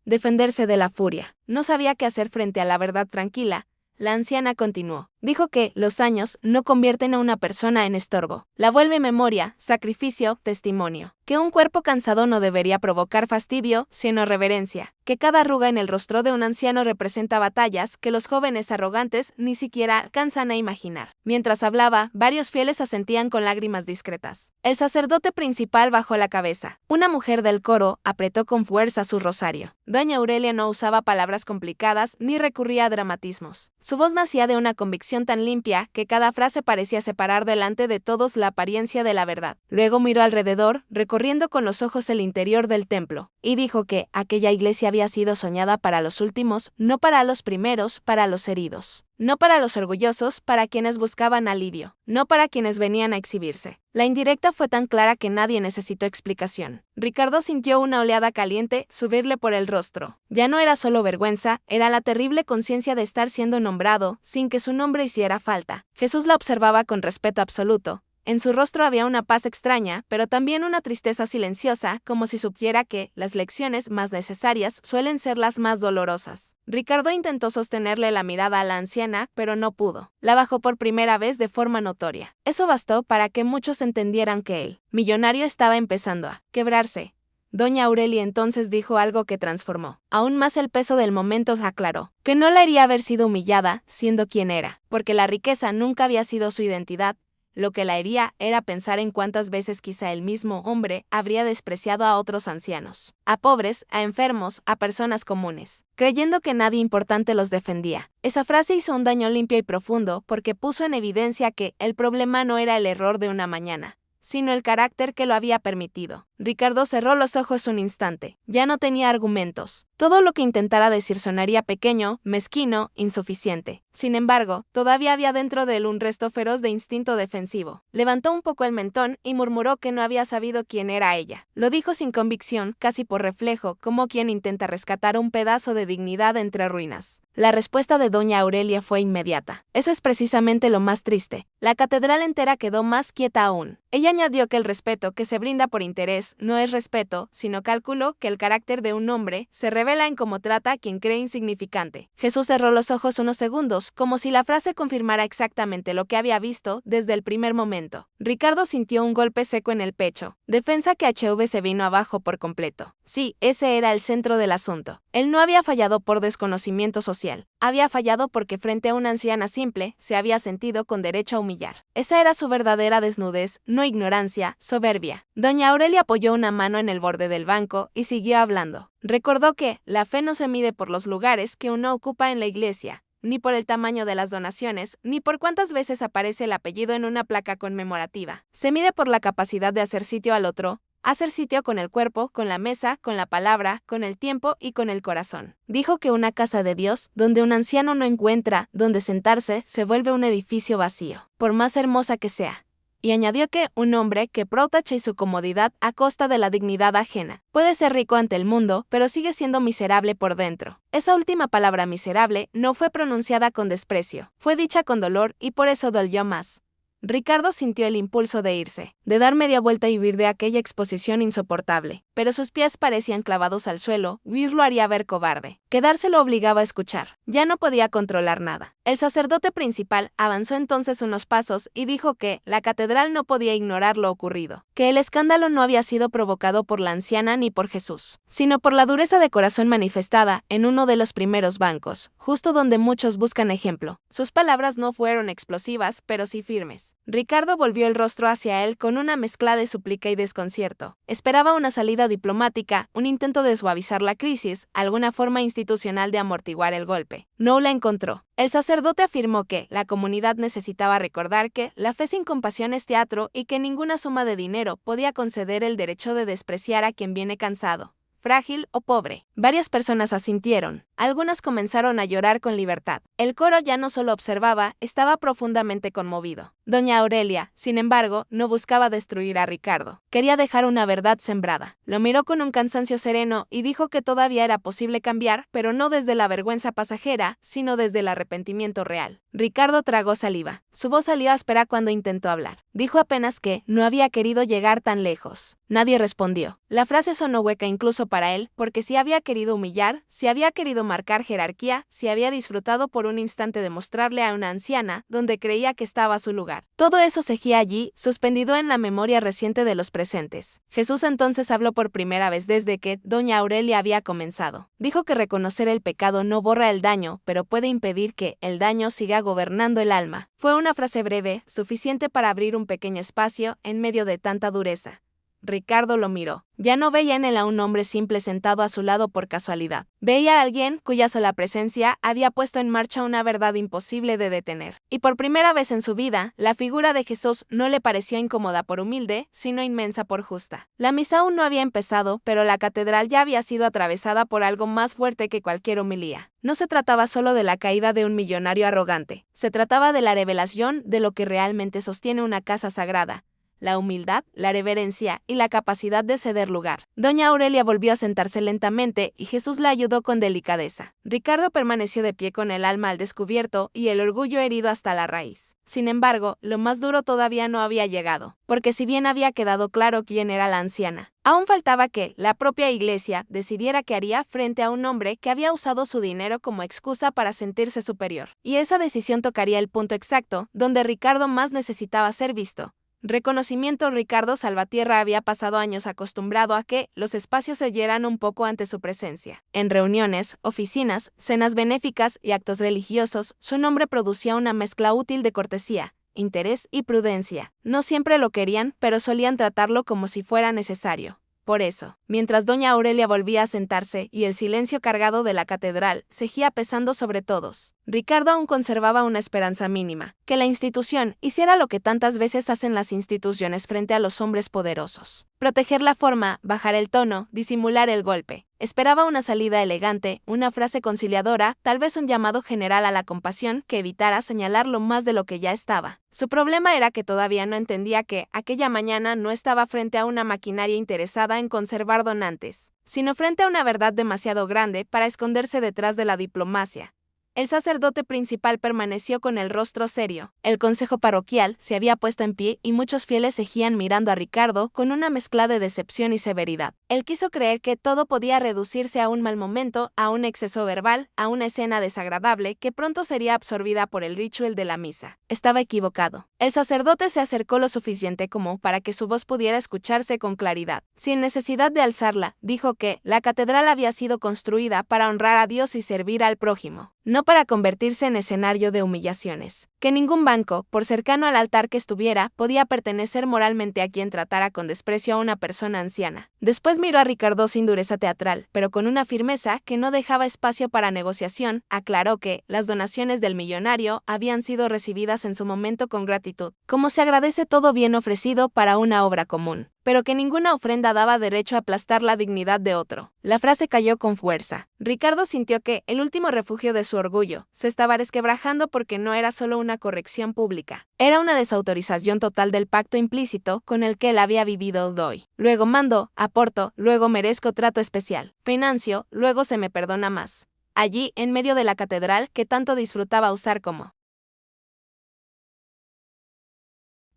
defenderse de la furia. No sabía qué hacer frente a la verdad tranquila. La anciana continuó. Dijo que los años no convierten a una persona en estorbo. La vuelve memoria, sacrificio, testimonio. Que un cuerpo cansado no debería provocar fastidio, sino reverencia. Que cada arruga en el rostro de un anciano representa batallas que los jóvenes arrogantes ni siquiera alcanzan a imaginar. Mientras hablaba, varios fieles asentían con lágrimas discretas. El sacerdote principal bajó la cabeza. Una mujer del coro apretó con fuerza su rosario. Doña Aurelia no usaba palabras complicadas ni recurría a dramatismos. Su voz nacía de una convicción tan limpia que cada frase parecía separar delante de todos la apariencia de la verdad. Luego miró alrededor, recorriendo con los ojos el interior del templo, y dijo que aquella iglesia había sido soñada para los últimos, no para los primeros, para los heridos. No para los orgullosos, para quienes buscaban alivio, no para quienes venían a exhibirse. La indirecta fue tan clara que nadie necesitó explicación. Ricardo sintió una oleada caliente subirle por el rostro. Ya no era solo vergüenza, era la terrible conciencia de estar siendo nombrado, sin que su nombre hiciera falta. Jesús la observaba con respeto absoluto. En su rostro había una paz extraña, pero también una tristeza silenciosa, como si supiera que las lecciones más necesarias suelen ser las más dolorosas. Ricardo intentó sostenerle la mirada a la anciana, pero no pudo. La bajó por primera vez de forma notoria. Eso bastó para que muchos entendieran que el millonario estaba empezando a quebrarse. Doña Aurelia entonces dijo algo que transformó aún más el peso del momento. Aclaró que no la haría haber sido humillada, siendo quien era, porque la riqueza nunca había sido su identidad. Lo que la hería era pensar en cuántas veces quizá el mismo hombre habría despreciado a otros ancianos, a pobres, a enfermos, a personas comunes, creyendo que nadie importante los defendía. Esa frase hizo un daño limpio y profundo porque puso en evidencia que el problema no era el error de una mañana, sino el carácter que lo había permitido. Ricardo cerró los ojos un instante. Ya no tenía argumentos. Todo lo que intentara decir sonaría pequeño, mezquino, insuficiente. Sin embargo, todavía había dentro de él un resto feroz de instinto defensivo. Levantó un poco el mentón y murmuró que no había sabido quién era ella. Lo dijo sin convicción, casi por reflejo, como quien intenta rescatar un pedazo de dignidad entre ruinas. La respuesta de doña Aurelia fue inmediata. Eso es precisamente lo más triste. La catedral entera quedó más quieta aún. Ella añadió que el respeto que se brinda por interés no es respeto, sino cálculo, que el carácter de un hombre se revela en cómo trata a quien cree insignificante. Jesús cerró los ojos unos segundos, como si la frase confirmara exactamente lo que había visto desde el primer momento. Ricardo sintió un golpe seco en el pecho. Defensa que HV se vino abajo por completo. Sí, ese era el centro del asunto. Él no había fallado por desconocimiento social. Había fallado porque frente a una anciana simple, se había sentido con derecho a humillar. Esa era su verdadera desnudez, no ignorancia, soberbia. Doña Aurelia apoyó una mano en el borde del banco y siguió hablando. Recordó que la fe no se mide por los lugares que uno ocupa en la iglesia, ni por el tamaño de las donaciones, ni por cuántas veces aparece el apellido en una placa conmemorativa. Se mide por la capacidad de hacer sitio al otro, hacer sitio con el cuerpo, con la mesa, con la palabra, con el tiempo y con el corazón. Dijo que una casa de Dios, donde un anciano no encuentra donde sentarse, se vuelve un edificio vacío, por más hermosa que sea. Y añadió que un hombre que protege su comodidad a costa de la dignidad ajena puede ser rico ante el mundo, pero sigue siendo miserable por dentro. Esa última palabra miserable no fue pronunciada con desprecio, fue dicha con dolor y por eso dolió más. Ricardo sintió el impulso de irse. de dar media vuelta y huir de aquella exposición insoportable. Pero sus pies parecían clavados al suelo, huir lo haría ver cobarde. Quedarse lo obligaba a escuchar. Ya no podía controlar nada. El sacerdote principal avanzó entonces unos pasos y dijo que la catedral no podía ignorar lo ocurrido, que el escándalo no había sido provocado por la anciana ni por Jesús, sino por la dureza de corazón manifestada en uno de los primeros bancos, justo donde muchos buscan ejemplo. Sus palabras no fueron explosivas, pero sí firmes. Ricardo volvió el rostro hacia él con una mezcla de súplica y desconcierto. Esperaba una salida diplomática, un intento de suavizar la crisis, alguna forma institucional de amortiguar el golpe. No la encontró. El sacerdote afirmó que la comunidad necesitaba recordar que la fe sin compasión es teatro y que ninguna suma de dinero podía conceder el derecho de despreciar a quien viene cansado, frágil o pobre. Varias personas asintieron. Algunas comenzaron a llorar con libertad. El coro ya no solo observaba, estaba profundamente conmovido. Doña Aurelia, sin embargo, no buscaba destruir a Ricardo. Quería dejar una verdad sembrada. Lo miró con un cansancio sereno y dijo que todavía era posible cambiar, pero no desde la vergüenza pasajera, sino desde el arrepentimiento real. Ricardo tragó saliva. Su voz salió áspera cuando intentó hablar. Dijo apenas que no había querido llegar tan lejos. Nadie respondió. La frase sonó hueca incluso para él, porque si había querido humillar, si había querido marcar jerarquía, si había disfrutado por un instante de mostrarle a una anciana donde creía que estaba a su lugar. Todo eso seguía allí, suspendido en la memoria reciente de los presentes. Jesús entonces habló por primera vez desde que doña Aurelia había comenzado. Dijo que reconocer el pecado no borra el daño, pero puede impedir que el daño siga gobernando el alma. Fue una frase breve, suficiente para abrir un pequeño espacio en medio de tanta dureza. Ricardo lo miró. Ya no veía en él a un hombre simple sentado a su lado por casualidad. Veía a alguien cuya sola presencia había puesto en marcha una verdad imposible de detener. Y por primera vez en su vida, la figura de Jesús no le pareció incómoda por humilde, sino inmensa por justa. La misa aún no había empezado, pero la catedral ya había sido atravesada por algo más fuerte que cualquier homilía. No se trataba solo de la caída de un millonario arrogante. Se trataba de la revelación de lo que realmente sostiene una casa sagrada: la humildad, la reverencia y la capacidad de ceder lugar. Doña Aurelia volvió a sentarse lentamente y Jesús la ayudó con delicadeza. Ricardo permaneció de pie con el alma al descubierto y el orgullo herido hasta la raíz. Sin embargo, lo más duro todavía no había llegado, porque si bien había quedado claro quién era la anciana, aún faltaba que la propia iglesia decidiera qué haría frente a un hombre que había usado su dinero como excusa para sentirse superior. Y esa decisión tocaría el punto exacto donde Ricardo más necesitaba ser visto. Reconocimiento. Ricardo Salvatierra había pasado años acostumbrado a que los espacios se llenaran un poco ante su presencia. En reuniones, oficinas, cenas benéficas y actos religiosos, su nombre producía una mezcla útil de cortesía, interés y prudencia. No siempre lo querían, pero solían tratarlo como si fuera necesario. Por eso, mientras doña Aurelia volvía a sentarse y el silencio cargado de la catedral seguía pesando sobre todos, Ricardo aún conservaba una esperanza mínima: que la institución hiciera lo que tantas veces hacen las instituciones frente a los hombres poderosos. Proteger la forma, bajar el tono, disimular el golpe. Esperaba una salida elegante, una frase conciliadora, tal vez un llamado general a la compasión que evitara señalarlo más de lo que ya estaba. Su problema era que todavía no entendía que aquella mañana no estaba frente a una maquinaria interesada en conservar donantes, sino frente a una verdad demasiado grande para esconderse detrás de la diplomacia. El sacerdote principal permaneció con el rostro serio. El consejo parroquial se había puesto en pie y muchos fieles seguían mirando a Ricardo con una mezcla de decepción y severidad. Él quiso creer que todo podía reducirse a un mal momento, a un exceso verbal, a una escena desagradable que pronto sería absorbida por el ritual de la misa. Estaba equivocado. El sacerdote se acercó lo suficiente como para que su voz pudiera escucharse con claridad. Sin necesidad de alzarla, dijo que la catedral había sido construida para honrar a Dios y servir al prójimo, no para convertirse en escenario de humillaciones. Que ningún banco, por cercano al altar que estuviera, podía pertenecer moralmente a quien tratara con desprecio a una persona anciana. Después miró a Ricardo sin dureza teatral, pero con una firmeza que no dejaba espacio para negociación. Aclaró que las donaciones del millonario habían sido recibidas en su momento con gratitud, como se agradece todo bien ofrecido para una obra común, pero que ninguna ofrenda daba derecho a aplastar la dignidad de otro. La frase cayó con fuerza. Ricardo sintió que el último refugio de su orgullo se estaba resquebrajando porque no era solo una corrección pública, era una desautorización total del pacto implícito con el que él había vivido. Doy, luego mando, aporto, luego merezco trato especial, financio, luego se me perdona más. Allí, en medio de la catedral que tanto disfrutaba usar como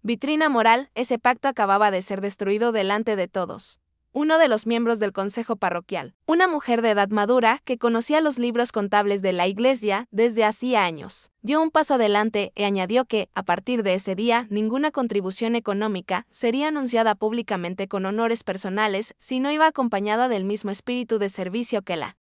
Vitrina moral, ese pacto acababa de ser destruido delante de todos. Uno de los miembros del consejo parroquial, una mujer de edad madura que conocía los libros contables de la iglesia desde hacía años, dio un paso adelante y añadió que, a partir de ese día, ninguna contribución económica sería anunciada públicamente con honores personales si no iba acompañada del mismo espíritu de servicio que la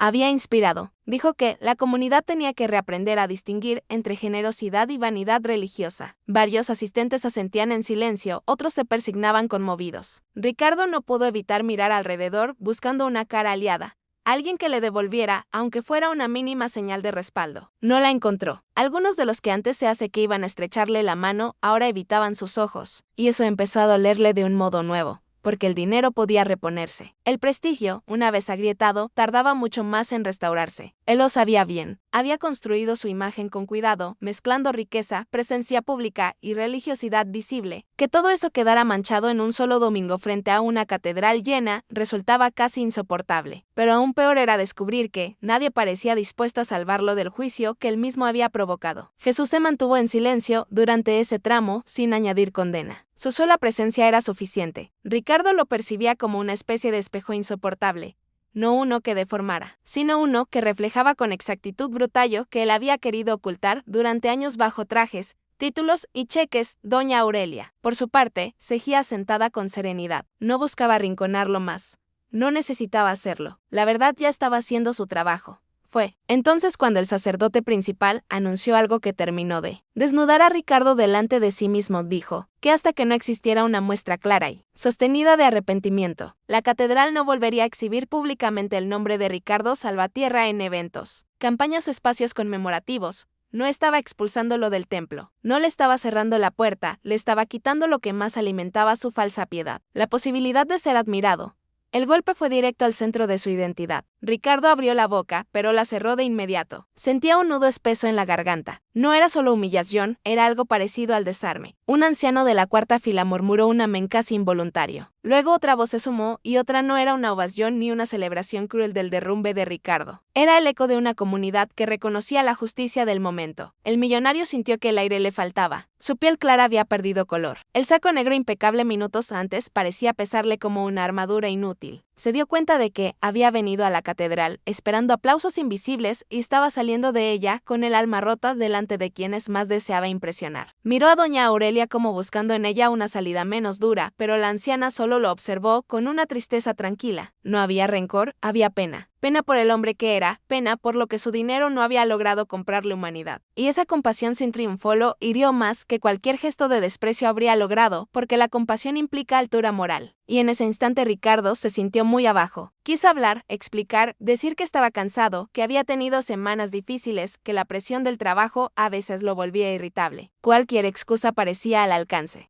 había inspirado. Dijo que la comunidad tenía que reaprender a distinguir entre generosidad y vanidad religiosa. Varios asistentes asentían en silencio, otros se persignaban conmovidos. Ricardo no pudo evitar mirar alrededor buscando una cara aliada, alguien que le devolviera, aunque fuera una mínima señal de respaldo. No la encontró. Algunos de los que antes se hace que iban a estrecharle la mano ahora evitaban sus ojos, y eso empezó a dolerle de un modo nuevo, porque el dinero podía reponerse. El prestigio, una vez agrietado, tardaba mucho más en restaurarse. Él lo sabía bien. Había construido su imagen con cuidado, mezclando riqueza, presencia pública y religiosidad visible. Que todo eso quedara manchado en un solo domingo frente a una catedral llena resultaba casi insoportable. Pero aún peor era descubrir que nadie parecía dispuesto a salvarlo del juicio que él mismo había provocado. Jesús se mantuvo en silencio durante ese tramo sin añadir condena. Su sola presencia era suficiente. Ricardo lo percibía como una especie de espejo insoportable. No uno que deformara, sino uno que reflejaba con exactitud brutallo que él había querido ocultar durante años bajo trajes, títulos y cheques. Doña Aurelia, por su parte, seguía sentada con serenidad. No buscaba arrinconarlo más. No necesitaba hacerlo. La verdad ya estaba haciendo su trabajo. Fue entonces cuando el sacerdote principal anunció algo que terminó de desnudar a Ricardo delante de sí mismo. Dijo que hasta que no existiera una muestra clara y sostenida de arrepentimiento, la catedral no volvería a exhibir públicamente el nombre de Ricardo Salvatierra en eventos, campañas o espacios conmemorativos. No estaba expulsándolo del templo, no le estaba cerrando la puerta, le estaba quitando lo que más alimentaba su falsa piedad, la posibilidad de ser admirado. El golpe fue directo al centro de su identidad. Ricardo abrió la boca, pero la cerró de inmediato. Sentía un nudo espeso en la garganta. No era solo humillación, era algo parecido al desarme. Un anciano de la cuarta fila murmuró un amén casi involuntario. Luego otra voz se sumó, y otra no era una ovación ni una celebración cruel del derrumbe de Ricardo. Era el eco de una comunidad que reconocía la justicia del momento. El millonario sintió que el aire le faltaba. Su piel clara había perdido color. El saco negro impecable minutos antes parecía pesarle como una armadura inútil. Se dio cuenta de que había venido a la catedral esperando aplausos invisibles y estaba saliendo de ella con el alma rota delante de quienes más deseaba impresionar. Miró a doña Aurelia como buscando en ella una salida menos dura, pero la anciana solo lo observó con una tristeza tranquila. No había rencor, había pena. Pena por el hombre que era, pena por lo que su dinero no había logrado comprarle humanidad. Y esa compasión sin triunfo lo hirió más que cualquier gesto de desprecio habría logrado, porque la compasión implica altura moral. Y en ese instante Ricardo se sintió muy abajo. Quiso hablar, explicar, decir que estaba cansado, que había tenido semanas difíciles, que la presión del trabajo a veces lo volvía irritable. Cualquier excusa parecía al alcance.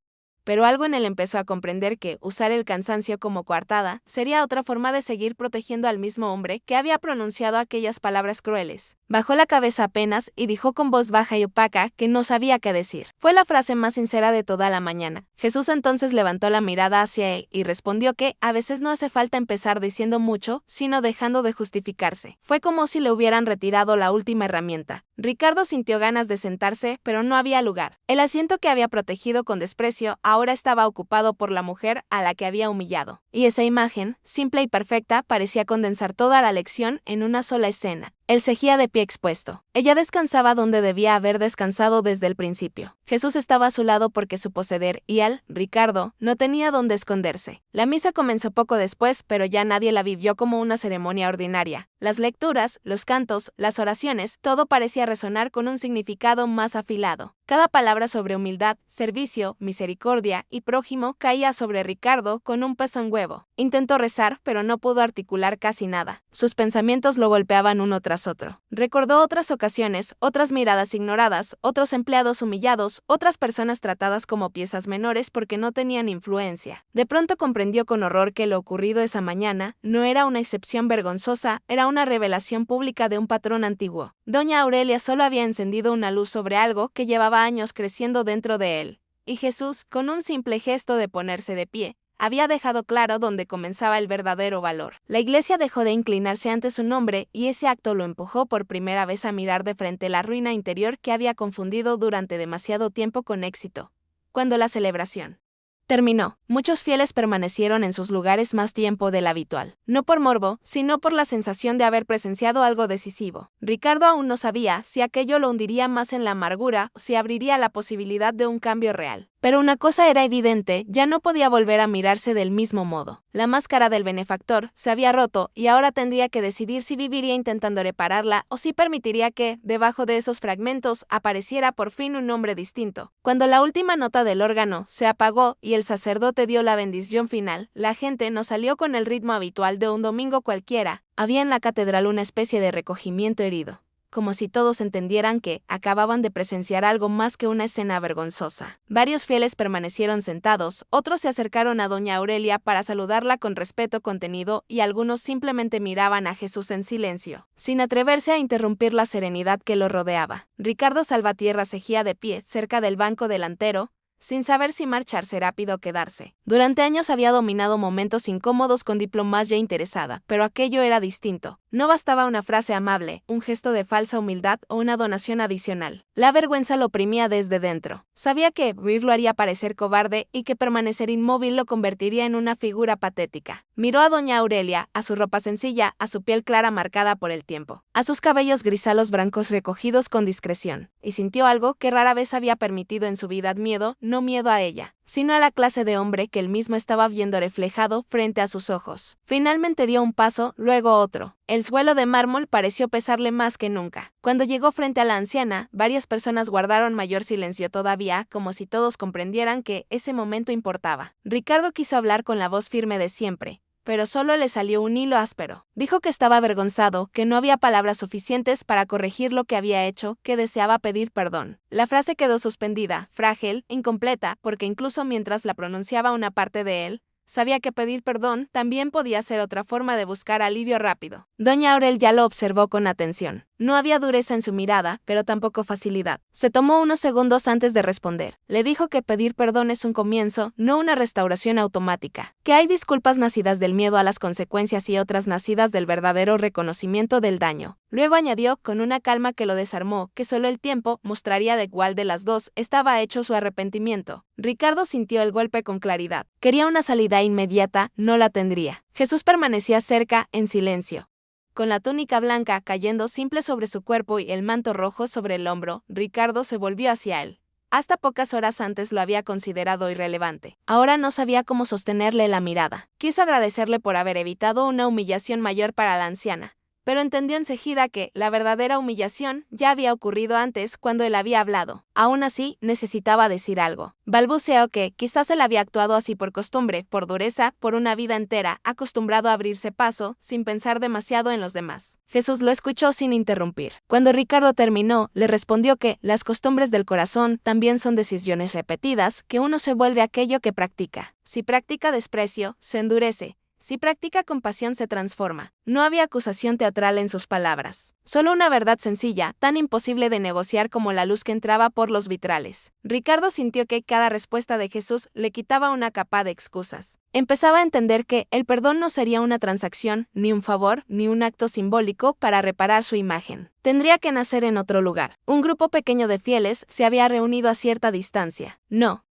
Pero algo en él empezó a comprender que usar el cansancio como coartada sería otra forma de seguir protegiendo al mismo hombre que había pronunciado aquellas palabras crueles. Bajó la cabeza apenas y dijo con voz baja y opaca que no sabía qué decir. Fue la frase más sincera de toda la mañana. Jesús entonces levantó la mirada hacia él y respondió que a veces no hace falta empezar diciendo mucho, sino dejando de justificarse. Fue como si le hubieran retirado la última herramienta. Ricardo sintió ganas de sentarse, pero no había lugar. El asiento que había protegido con desprecio ahora estaba ocupado por la mujer a la que había humillado. Y esa imagen, simple y perfecta, parecía condensar toda la lección en una sola escena. Él seguía de pie expuesto. Ella descansaba donde debía haber descansado desde el principio. Jesús estaba a su lado porque supo ceder y él, Ricardo, no tenía dónde esconderse. La misa comenzó poco después, pero ya nadie la vivió como una ceremonia ordinaria. Las lecturas, los cantos, las oraciones, todo parecía resonar con un significado más afilado. Cada palabra sobre humildad, servicio, misericordia y prójimo caía sobre Ricardo con un peso en huevo. Intentó rezar, pero no pudo articular casi nada. Sus pensamientos lo golpeaban uno tras otro. Recordó otras ocasiones, otras miradas ignoradas, otros empleados humillados, otras personas tratadas como piezas menores porque no tenían influencia. De pronto comprendió con horror que lo ocurrido esa mañana no era una excepción vergonzosa, era una revelación pública de un patrón antiguo. Doña Aurelia solo había encendido una luz sobre algo que llevaba años creciendo dentro de él. Y Jesús, con un simple gesto de ponerse de pie, había dejado claro dónde comenzaba el verdadero valor. La iglesia dejó de inclinarse ante su nombre y ese acto lo empujó por primera vez a mirar de frente la ruina interior que había confundido durante demasiado tiempo con éxito. Cuando la celebración terminó, muchos fieles permanecieron en sus lugares más tiempo del habitual, no por morbo, sino por la sensación de haber presenciado algo decisivo. Ricardo aún no sabía si aquello lo hundiría más en la amargura o si abriría la posibilidad de un cambio real. Pero una cosa era evidente, ya no podía volver a mirarse del mismo modo. La máscara del benefactor se había roto y ahora tendría que decidir si viviría intentando repararla o si permitiría que, debajo de esos fragmentos, apareciera por fin un hombre distinto. Cuando la última nota del órgano se apagó y el sacerdote dio la bendición final, la gente no salió con el ritmo habitual de un domingo cualquiera. Había en la catedral una especie de recogimiento herido, como si todos entendieran que acababan de presenciar algo más que una escena vergonzosa. Varios fieles permanecieron sentados, otros se acercaron a doña Aurelia para saludarla con respeto contenido y algunos simplemente miraban a Jesús en silencio, sin atreverse a interrumpir la serenidad que lo rodeaba. Ricardo Salvatierra seguía de pie cerca del banco delantero, sin saber si marcharse rápido o quedarse. Durante años había dominado momentos incómodos con diplomacia interesada, pero aquello era distinto. No bastaba una frase amable, un gesto de falsa humildad o una donación adicional. La vergüenza lo oprimía desde dentro. Sabía que huir lo haría parecer cobarde y que permanecer inmóvil lo convertiría en una figura patética. Miró a doña Aurelia, a su ropa sencilla, a su piel clara marcada por el tiempo, a sus cabellos grisalos blancos recogidos con discreción, y sintió algo que rara vez había permitido en su vida: miedo, no miedo a ella, sino a la clase de hombre que él mismo estaba viendo reflejado frente a sus ojos. Finalmente dio un paso, luego otro. El suelo de mármol pareció pesarle más que nunca. Cuando llegó frente a la anciana, varias personas guardaron mayor silencio todavía, como si todos comprendieran que ese momento importaba. Ricardo quiso hablar con la voz firme de siempre, pero solo le salió un hilo áspero. Dijo que estaba avergonzado, que no había palabras suficientes para corregir lo que había hecho, que deseaba pedir perdón. La frase quedó suspendida, frágil, incompleta, porque incluso mientras la pronunciaba una parte de él, sabía que pedir perdón también podía ser otra forma de buscar alivio rápido. Doña Aurel ya lo observó con atención. No había dureza en su mirada, pero tampoco facilidad. Se tomó unos segundos antes de responder. Le dijo que pedir perdón es un comienzo, no una restauración automática. Que hay disculpas nacidas del miedo a las consecuencias y otras nacidas del verdadero reconocimiento del daño. Luego añadió, con una calma que lo desarmó, que solo el tiempo mostraría de cuál de las dos estaba hecho su arrepentimiento. Ricardo sintió el golpe con claridad. Quería una salida inmediata, no la tendría. Jesús permanecía cerca, en silencio. Con la túnica blanca cayendo simple sobre su cuerpo y el manto rojo sobre el hombro, Ricardo se volvió hacia él. Hasta pocas horas antes lo había considerado irrelevante. Ahora no sabía cómo sostenerle la mirada. Quiso agradecerle por haber evitado una humillación mayor para la anciana, pero entendió enseguida que la verdadera humillación ya había ocurrido antes cuando él había hablado. Aún así, necesitaba decir algo. Balbuceó que quizás él había actuado así por costumbre, por dureza, por una vida entera, acostumbrado a abrirse paso, sin pensar demasiado en los demás. Jesús lo escuchó sin interrumpir. Cuando Ricardo terminó, le respondió que las costumbres del corazón también son decisiones repetidas, que uno se vuelve aquello que practica. Si practica desprecio, se endurece. Si practica compasión, se transforma. No había acusación teatral en sus palabras. Solo una verdad sencilla, tan imposible de negociar como la luz que entraba por los vitrales. Ricardo sintió que cada respuesta de Jesús le quitaba una capa de excusas. Empezaba a entender que el perdón no sería una transacción, ni un favor, ni un acto simbólico para reparar su imagen. Tendría que nacer en otro lugar. Un grupo pequeño de fieles se había reunido a cierta distancia. No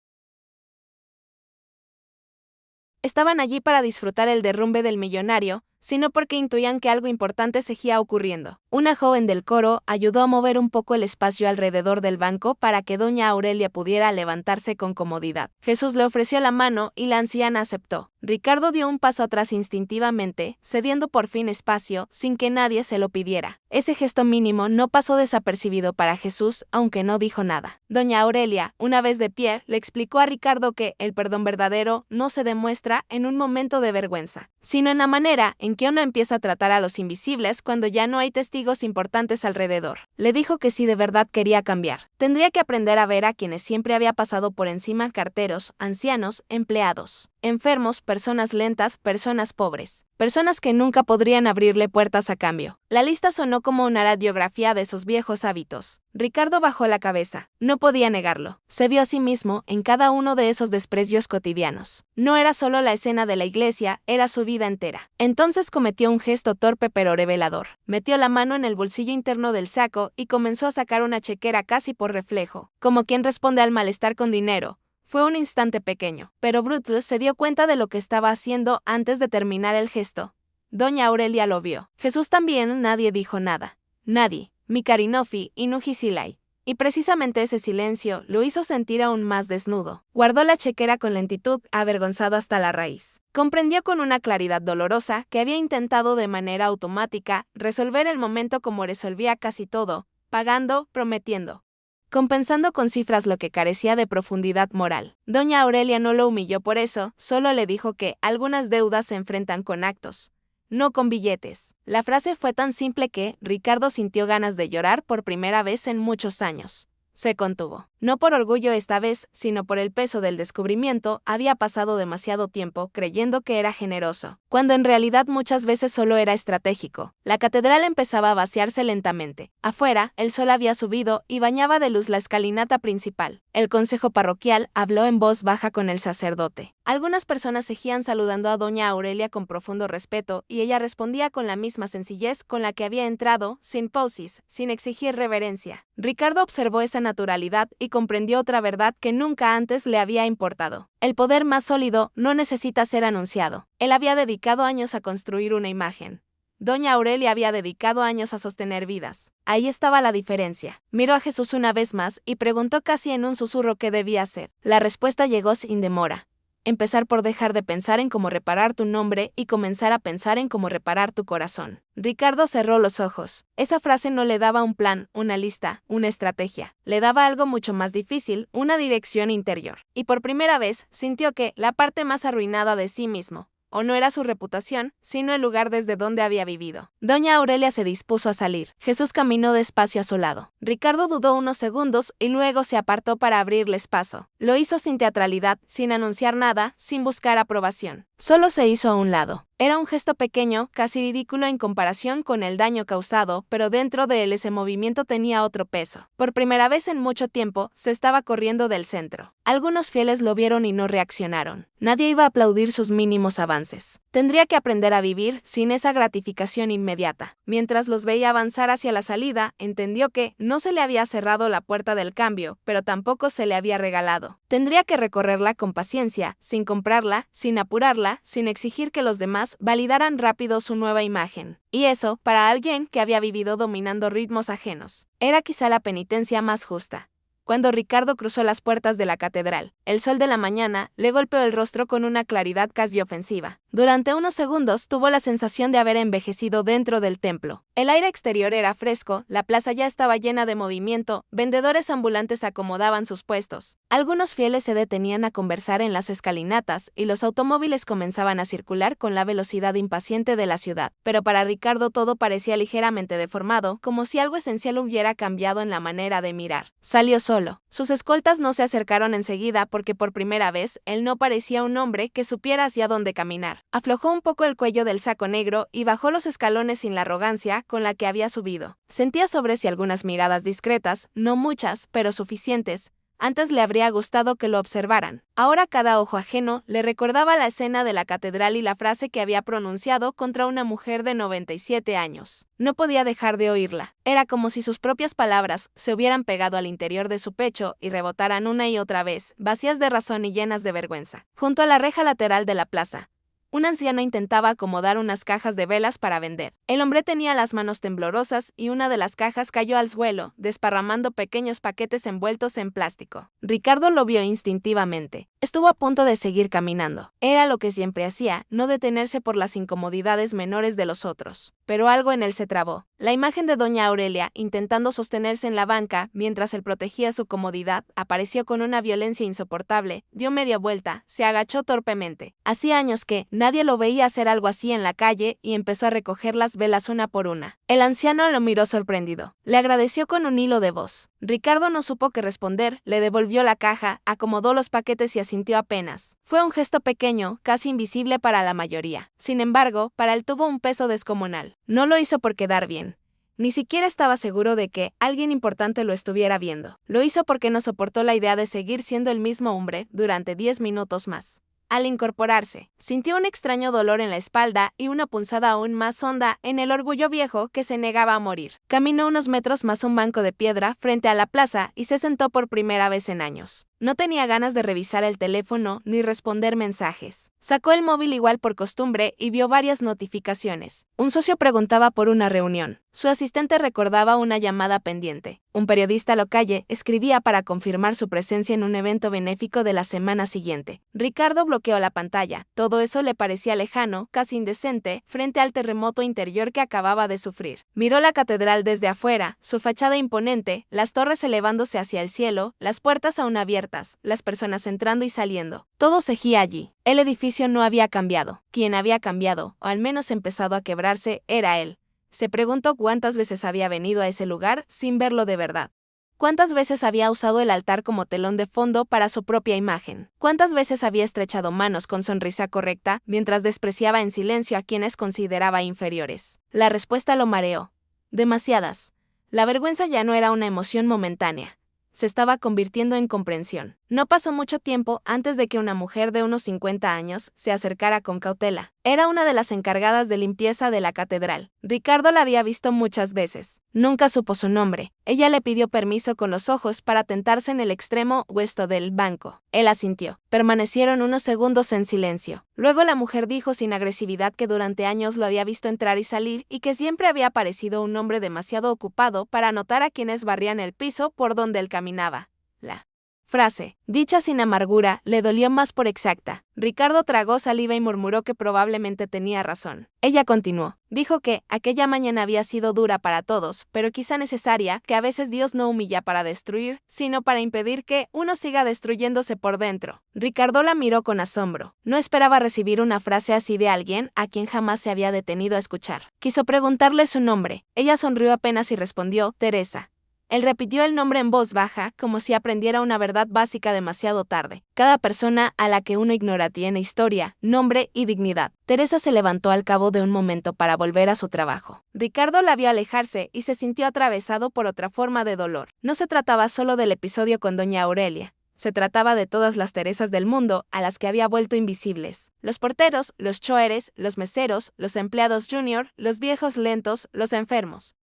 estaban allí para disfrutar el derrumbe del millonario, sino porque intuían que algo importante seguía ocurriendo. Una joven del coro ayudó a mover un poco el espacio alrededor del banco para que doña Aurelia pudiera levantarse con comodidad. Jesús le ofreció la mano y la anciana aceptó. Ricardo dio un paso atrás instintivamente, cediendo por fin espacio, sin que nadie se lo pidiera. Ese gesto mínimo no pasó desapercibido para Jesús, aunque no dijo nada. Doña Aurelia, una vez de pie, le explicó a Ricardo que el perdón verdadero no se demuestra en un momento de vergüenza, sino en la manera en que uno empieza a tratar a los invisibles cuando ya no hay testigos importantes alrededor. Le dijo que si de verdad quería cambiar, tendría que aprender a ver a quienes siempre había pasado por encima: carteros, ancianos, empleados, enfermos, personas lentas, personas pobres, personas que nunca podrían abrirle puertas a cambio. La lista sonó como una radiografía de esos viejos hábitos. Ricardo bajó la cabeza. No podía negarlo. Se vio a sí mismo en cada uno de esos desprecios cotidianos. No era solo la escena de la iglesia, era su vida entera. Entonces cometió un gesto torpe pero revelador. Metió la mano en el bolsillo interno del saco y comenzó a sacar una chequera casi por reflejo, como quien responde al malestar con dinero. Fue un instante pequeño, pero Brutus se dio cuenta de lo que estaba haciendo antes de terminar el gesto. Doña Aurelia lo vio. Jesús también. Nadie dijo nada. Nadie, Mikarinofi y Nujisilai. Y precisamente ese silencio lo hizo sentir aún más desnudo. Guardó la chequera con lentitud, avergonzado hasta la raíz. Comprendió con una claridad dolorosa que había intentado de manera automática resolver el momento como resolvía casi todo, pagando, prometiendo, compensando con cifras lo que carecía de profundidad moral. Doña Aurelia no lo humilló por eso, solo le dijo que algunas deudas se enfrentan con actos, no con billetes. La frase fue tan simple que Ricardo sintió ganas de llorar por primera vez en muchos años. Se contuvo. No por orgullo esta vez, sino por el peso del descubrimiento. Había pasado demasiado tiempo creyendo que era generoso, cuando en realidad muchas veces solo era estratégico. La catedral empezaba a vaciarse lentamente. Afuera, el sol había subido y bañaba de luz la escalinata principal. El consejo parroquial habló en voz baja con el sacerdote. Algunas personas seguían saludando a doña Aurelia con profundo respeto, y ella respondía con la misma sencillez con la que había entrado, sin pausis, sin exigir reverencia. Ricardo observó esa naturalidad y comprendió otra verdad que nunca antes le había importado. El poder más sólido no necesita ser anunciado. Él había dedicado años a construir una imagen. Doña Aurelia había dedicado años a sostener vidas. Ahí estaba la diferencia. Miró a Jesús una vez más y preguntó casi en un susurro qué debía hacer. La respuesta llegó sin demora. Empezar por dejar de pensar en cómo reparar tu nombre y comenzar a pensar en cómo reparar tu corazón. Ricardo cerró los ojos. Esa frase no le daba un plan, una lista, una estrategia. Le daba algo mucho más difícil, una dirección interior. Y por primera vez sintió que la parte más arruinada de sí mismo, o no era su reputación, sino el lugar desde donde había vivido. Doña Aurelia se dispuso a salir. Jesús caminó despacio a su lado. Ricardo dudó unos segundos y luego se apartó para abrirles paso. Lo hizo sin teatralidad, sin anunciar nada, sin buscar aprobación. Solo se hizo a un lado. Era un gesto pequeño, casi ridículo en comparación con el daño causado, pero dentro de él ese movimiento tenía otro peso. Por primera vez en mucho tiempo, se estaba corriendo del centro. Algunos fieles lo vieron y no reaccionaron. Nadie iba a aplaudir sus mínimos avances. Tendría que aprender a vivir sin esa gratificación inmediata. Mientras los veía avanzar hacia la salida, entendió que no se le había cerrado la puerta del cambio, pero tampoco se le había regalado. Tendría que recorrerla con paciencia, sin comprarla, sin apurarla, sin exigir que los demás validaran rápido su nueva imagen. Y eso, para alguien que había vivido dominando ritmos ajenos, era quizá la penitencia más justa. Cuando Ricardo cruzó las puertas de la catedral, el sol de la mañana le golpeó el rostro con una claridad casi ofensiva. Durante unos segundos tuvo la sensación de haber envejecido dentro del templo. El aire exterior era fresco, la plaza ya estaba llena de movimiento, vendedores ambulantes acomodaban sus puestos. Algunos fieles se detenían a conversar en las escalinatas y los automóviles comenzaban a circular con la velocidad impaciente de la ciudad. Pero para Ricardo todo parecía ligeramente deformado, como si algo esencial hubiera cambiado en la manera de mirar. Salió solo. Sus escoltas no se acercaron enseguida porque por primera vez él no parecía un hombre que supiera hacia dónde caminar. Aflojó un poco el cuello del saco negro y bajó los escalones sin la arrogancia con la que había subido. Sentía sobre sí algunas miradas discretas, no muchas, pero suficientes. Antes le habría gustado que lo observaran. Ahora cada ojo ajeno le recordaba la escena de la catedral y la frase que había pronunciado contra una mujer de 97 años. No podía dejar de oírla. Era como si sus propias palabras se hubieran pegado al interior de su pecho y rebotaran una y otra vez, vacías de razón y llenas de vergüenza. Junto a la reja lateral de la plaza, un anciano intentaba acomodar unas cajas de velas para vender. El hombre tenía las manos temblorosas y una de las cajas cayó al suelo, desparramando pequeños paquetes envueltos en plástico. Ricardo lo vio instintivamente. Estuvo a punto de seguir caminando. Era lo que siempre hacía, no detenerse por las incomodidades menores de los otros. Pero algo en él se trabó. La imagen de doña Aurelia, intentando sostenerse en la banca mientras él protegía su comodidad, apareció con una violencia insoportable, dio media vuelta, se agachó torpemente. Hacía años que nadie lo veía hacer algo así en la calle y empezó a recoger las velas una por una. El anciano lo miró sorprendido. Le agradeció con un hilo de voz. Ricardo no supo qué responder, le devolvió la caja, acomodó los paquetes y asintió apenas. Fue un gesto pequeño, casi invisible para la mayoría. Sin embargo, para él tuvo un peso descomunal. No lo hizo por quedar bien. Ni siquiera estaba seguro de que alguien importante lo estuviera viendo. Lo hizo porque no soportó la idea de seguir siendo el mismo hombre durante 10 minutos más. Al incorporarse, sintió un extraño dolor en la espalda y una punzada aún más honda en el orgullo viejo que se negaba a morir. Caminó unos metros más un banco de piedra frente a la plaza y se sentó por primera vez en años. No tenía ganas de revisar el teléfono ni responder mensajes. Sacó el móvil igual por costumbre y vio varias notificaciones. Un socio preguntaba por una reunión. Su asistente recordaba una llamada pendiente. Un periodista local escribía para confirmar su presencia en un evento benéfico de la semana siguiente. Ricardo bloqueó la pantalla. Todo eso le parecía lejano, casi indecente, frente al terremoto interior que acababa de sufrir. Miró la catedral desde afuera, su fachada imponente, las torres elevándose hacia el cielo, las puertas aún abiertas, las personas entrando y saliendo. Todo seguía allí. El edificio no había cambiado. Quien había cambiado, o al menos empezado a quebrarse, era él. Se preguntó cuántas veces había venido a ese lugar sin verlo de verdad. ¿Cuántas veces había usado el altar como telón de fondo para su propia imagen? ¿Cuántas veces había estrechado manos con sonrisa correcta mientras despreciaba en silencio a quienes consideraba inferiores? La respuesta lo mareó. Demasiadas. La vergüenza ya no era una emoción momentánea. Se estaba convirtiendo en comprensión. No pasó mucho tiempo antes de que una mujer de unos 50 años se acercara con cautela. Era una de las encargadas de limpieza de la catedral. Ricardo la había visto muchas veces. Nunca supo su nombre. Ella le pidió permiso con los ojos para tentarse en el extremo opuesto del banco. Él asintió. Permanecieron unos segundos en silencio. Luego la mujer dijo sin agresividad que durante años lo había visto entrar y salir y que siempre había parecido un hombre demasiado ocupado para notar a quienes barrían el piso por donde él caminaba. La frase, dicha sin amargura, le dolió más por exacta. Ricardo tragó saliva y murmuró que probablemente tenía razón. Ella continuó. Dijo que aquella mañana había sido dura para todos, pero quizá necesaria, que a veces Dios no humilla para destruir, sino para impedir que uno siga destruyéndose por dentro. Ricardo la miró con asombro. No esperaba recibir una frase así de alguien a quien jamás se había detenido a escuchar. Quiso preguntarle su nombre. Ella sonrió apenas y respondió, Teresa. Él repitió el nombre en voz baja, como si aprendiera una verdad básica demasiado tarde. Cada persona a la que uno ignora tiene historia, nombre y dignidad. Teresa se levantó al cabo de un momento para volver a su trabajo. Ricardo la vio alejarse y se sintió atravesado por otra forma de dolor. No se trataba solo del episodio con doña Aurelia. Se trataba de todas las Teresas del mundo a las que había vuelto invisibles. Los porteros, los choeres, los meseros, los empleados junior, los viejos lentos, los enfermos.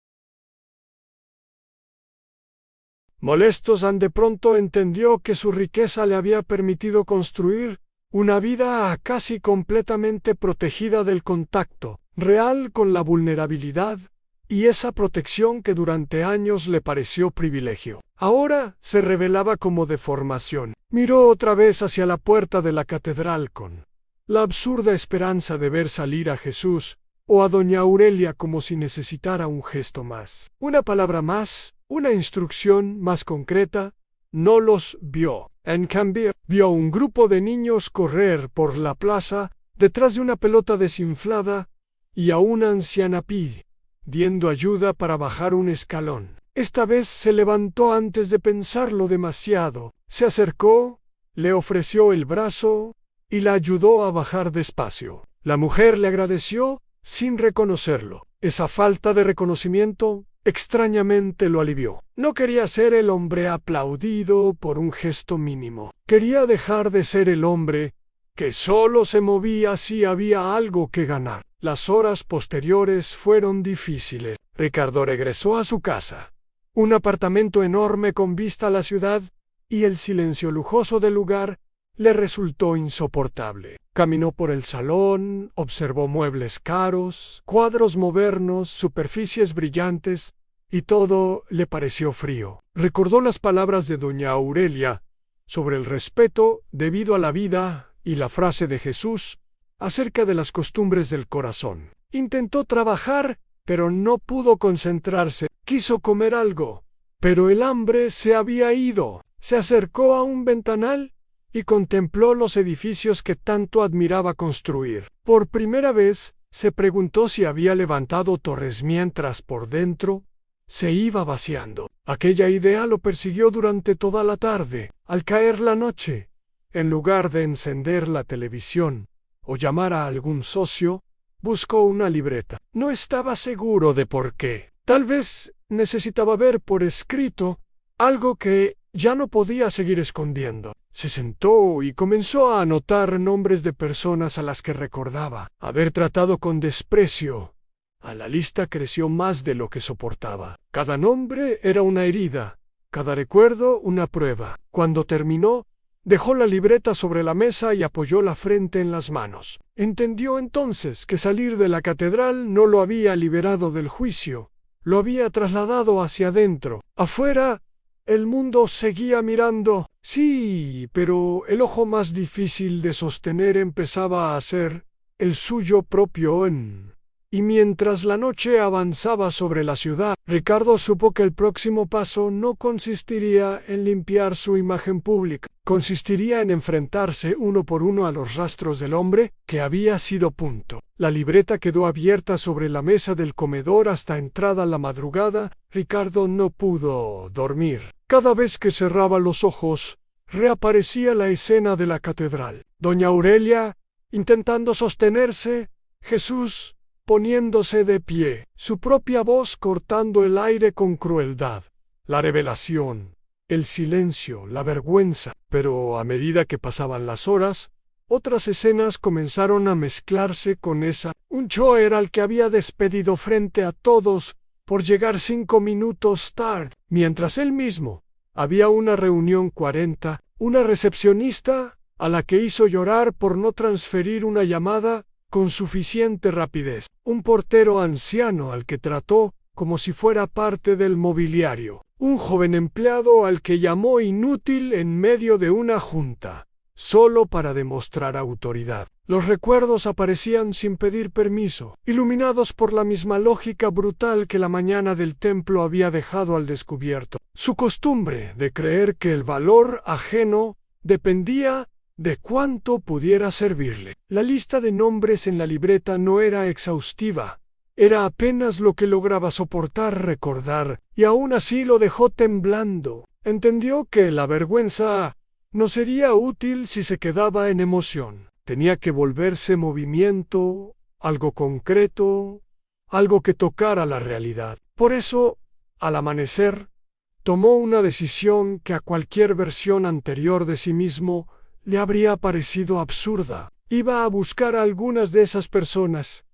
Molesto, de pronto entendió que su riqueza le había permitido construir una vida casi completamente protegida del contacto real con la vulnerabilidad, y esa protección que durante años le pareció privilegio, ahora se revelaba como deformación. Miró otra vez hacia la puerta de la catedral con la absurda esperanza de ver salir a Jesús o a doña Aurelia como si necesitara un gesto más, una palabra más, una instrucción más concreta. No los vio. En cambio, vio a un grupo de niños correr por la plaza detrás de una pelota desinflada y a una anciana pidiendo ayuda para bajar un escalón. Esta vez se levantó antes de pensarlo demasiado. Se acercó, le ofreció el brazo y la ayudó a bajar despacio. La mujer le agradeció sin reconocerlo. Esa falta de reconocimiento extrañamente lo alivió. No quería ser el hombre aplaudido por un gesto mínimo. Quería dejar de ser el hombre que solo se movía si había algo que ganar. Las horas posteriores fueron difíciles. Ricardo regresó a su casa. Un apartamento enorme con vista a la ciudad, y el silencio lujoso del lugar le resultó insoportable. Caminó por el salón, observó muebles caros, cuadros modernos, superficies brillantes, y todo le pareció frío. Recordó las palabras de doña Aurelia sobre el respeto debido a la vida y la frase de Jesús acerca de las costumbres del corazón. Intentó trabajar, pero no pudo concentrarse. Quiso comer algo, pero el hambre se había ido. Se acercó a un ventanal y contempló los edificios que tanto admiraba construir. Por primera vez, se preguntó si había levantado torres mientras por dentro se iba vaciando. Aquella idea lo persiguió durante toda la tarde. Al caer la noche, en lugar de encender la televisión o llamar a algún socio, buscó una libreta. No estaba seguro de por qué. Tal vez necesitaba ver por escrito algo que ya no podía seguir escondiendo. Se sentó y comenzó a anotar nombres de personas a las que recordaba haber tratado con desprecio. La lista creció más de lo que soportaba. Cada nombre era una herida, cada recuerdo una prueba. Cuando terminó, dejó la libreta sobre la mesa y apoyó la frente en las manos. Entendió entonces que salir de la catedral no lo había liberado del juicio, lo había trasladado hacia adentro. Afuera, el mundo seguía mirando. Sí, pero el ojo más difícil de sostener empezaba a ser el suyo propio. Y mientras la noche avanzaba sobre la ciudad, Ricardo supo que el próximo paso no consistiría en limpiar su imagen pública, consistiría en enfrentarse uno por uno a los rastros del hombre que había sido punto. La libreta quedó abierta sobre la mesa del comedor hasta entrada la madrugada. Ricardo no pudo dormir. Cada vez que cerraba los ojos, reaparecía la escena de la catedral. Doña Aurelia, intentando sostenerse, Jesús, poniéndose de pie, su propia voz cortando el aire con crueldad. La revelación, el silencio, la vergüenza. Pero a medida que pasaban las horas, otras escenas comenzaron a mezclarse con esa. Un chofer al que había despedido frente a todos por llegar 5 minutos tarde, mientras él mismo había una reunión 40, una recepcionista a la que hizo llorar por no transferir una llamada con suficiente rapidez, un portero anciano al que trató como si fuera parte del mobiliario, un joven empleado al que llamó inútil en medio de una junta, solo para demostrar autoridad. Los recuerdos aparecían sin pedir permiso, iluminados por la misma lógica brutal que la mañana del templo había dejado al descubierto. Su costumbre de creer que el valor ajeno dependía de cuánto pudiera servirle. La lista de nombres en la libreta no era exhaustiva, era apenas lo que lograba soportar recordar, y aún así lo dejó temblando. Entendió que la vergüenza no sería útil si se quedaba en emoción. Tenía que volverse movimiento, algo concreto, algo que tocara la realidad. Por eso, al amanecer, tomó una decisión que a cualquier versión anterior de sí mismo le habría parecido absurda. Iba a buscar a algunas de esas personas.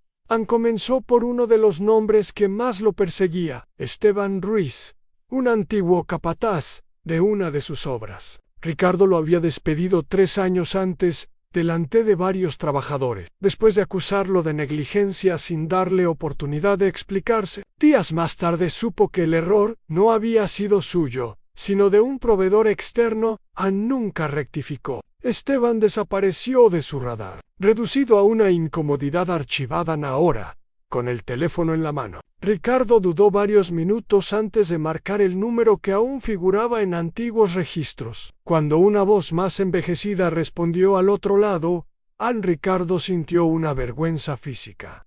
Comenzó por uno de los nombres que más lo perseguía, Esteban Ruiz, un antiguo capataz de una de sus obras. Ricardo lo había despedido 3 años antes, delante de varios trabajadores, después de acusarlo de negligencia sin darle oportunidad de explicarse. Días más tarde supo que el error no había sido suyo, sino de un proveedor externo. Nunca rectificó. Esteban desapareció de su radar, reducido a una incomodidad archivada ahora, con el teléfono en la mano. Ricardo dudó varios minutos antes de marcar el número que aún figuraba en antiguos registros. Cuando una voz más envejecida respondió al otro lado, Ricardo sintió una vergüenza física.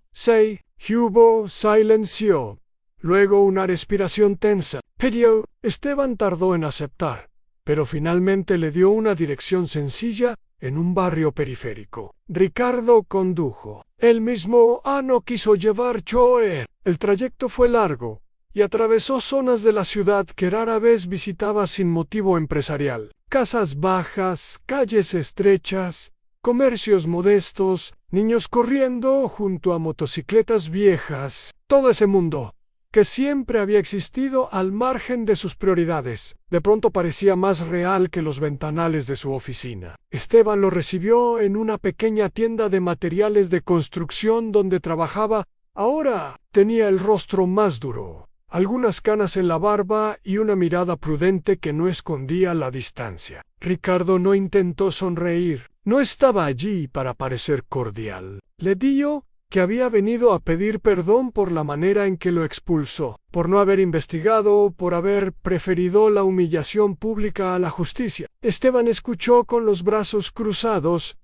Hubo silencio. Luego una respiración tensa. Pero Esteban tardó en aceptar, pero finalmente le dio una dirección sencilla en un barrio periférico. Ricardo condujo. Él mismo no quiso llevar chofer. El trayecto fue largo y atravesó zonas de la ciudad que rara vez visitaba sin motivo empresarial. Casas bajas, calles estrechas, comercios modestos, niños corriendo junto a motocicletas viejas. Todo ese mundo que siempre había existido al margen de sus prioridades, de pronto parecía más real que los ventanales de su oficina. Esteban lo recibió en una pequeña tienda de materiales de construcción donde trabajaba. Ahora tenía el rostro más duro, algunas canas en la barba y una mirada prudente que no escondía la distancia. Ricardo no intentó sonreír, no estaba allí para parecer cordial. Le dijo que había venido a pedir perdón por la manera en que lo expulsó, por no haber investigado, por haber preferido la humillación pública a la justicia. Esteban escuchó con los brazos cruzados.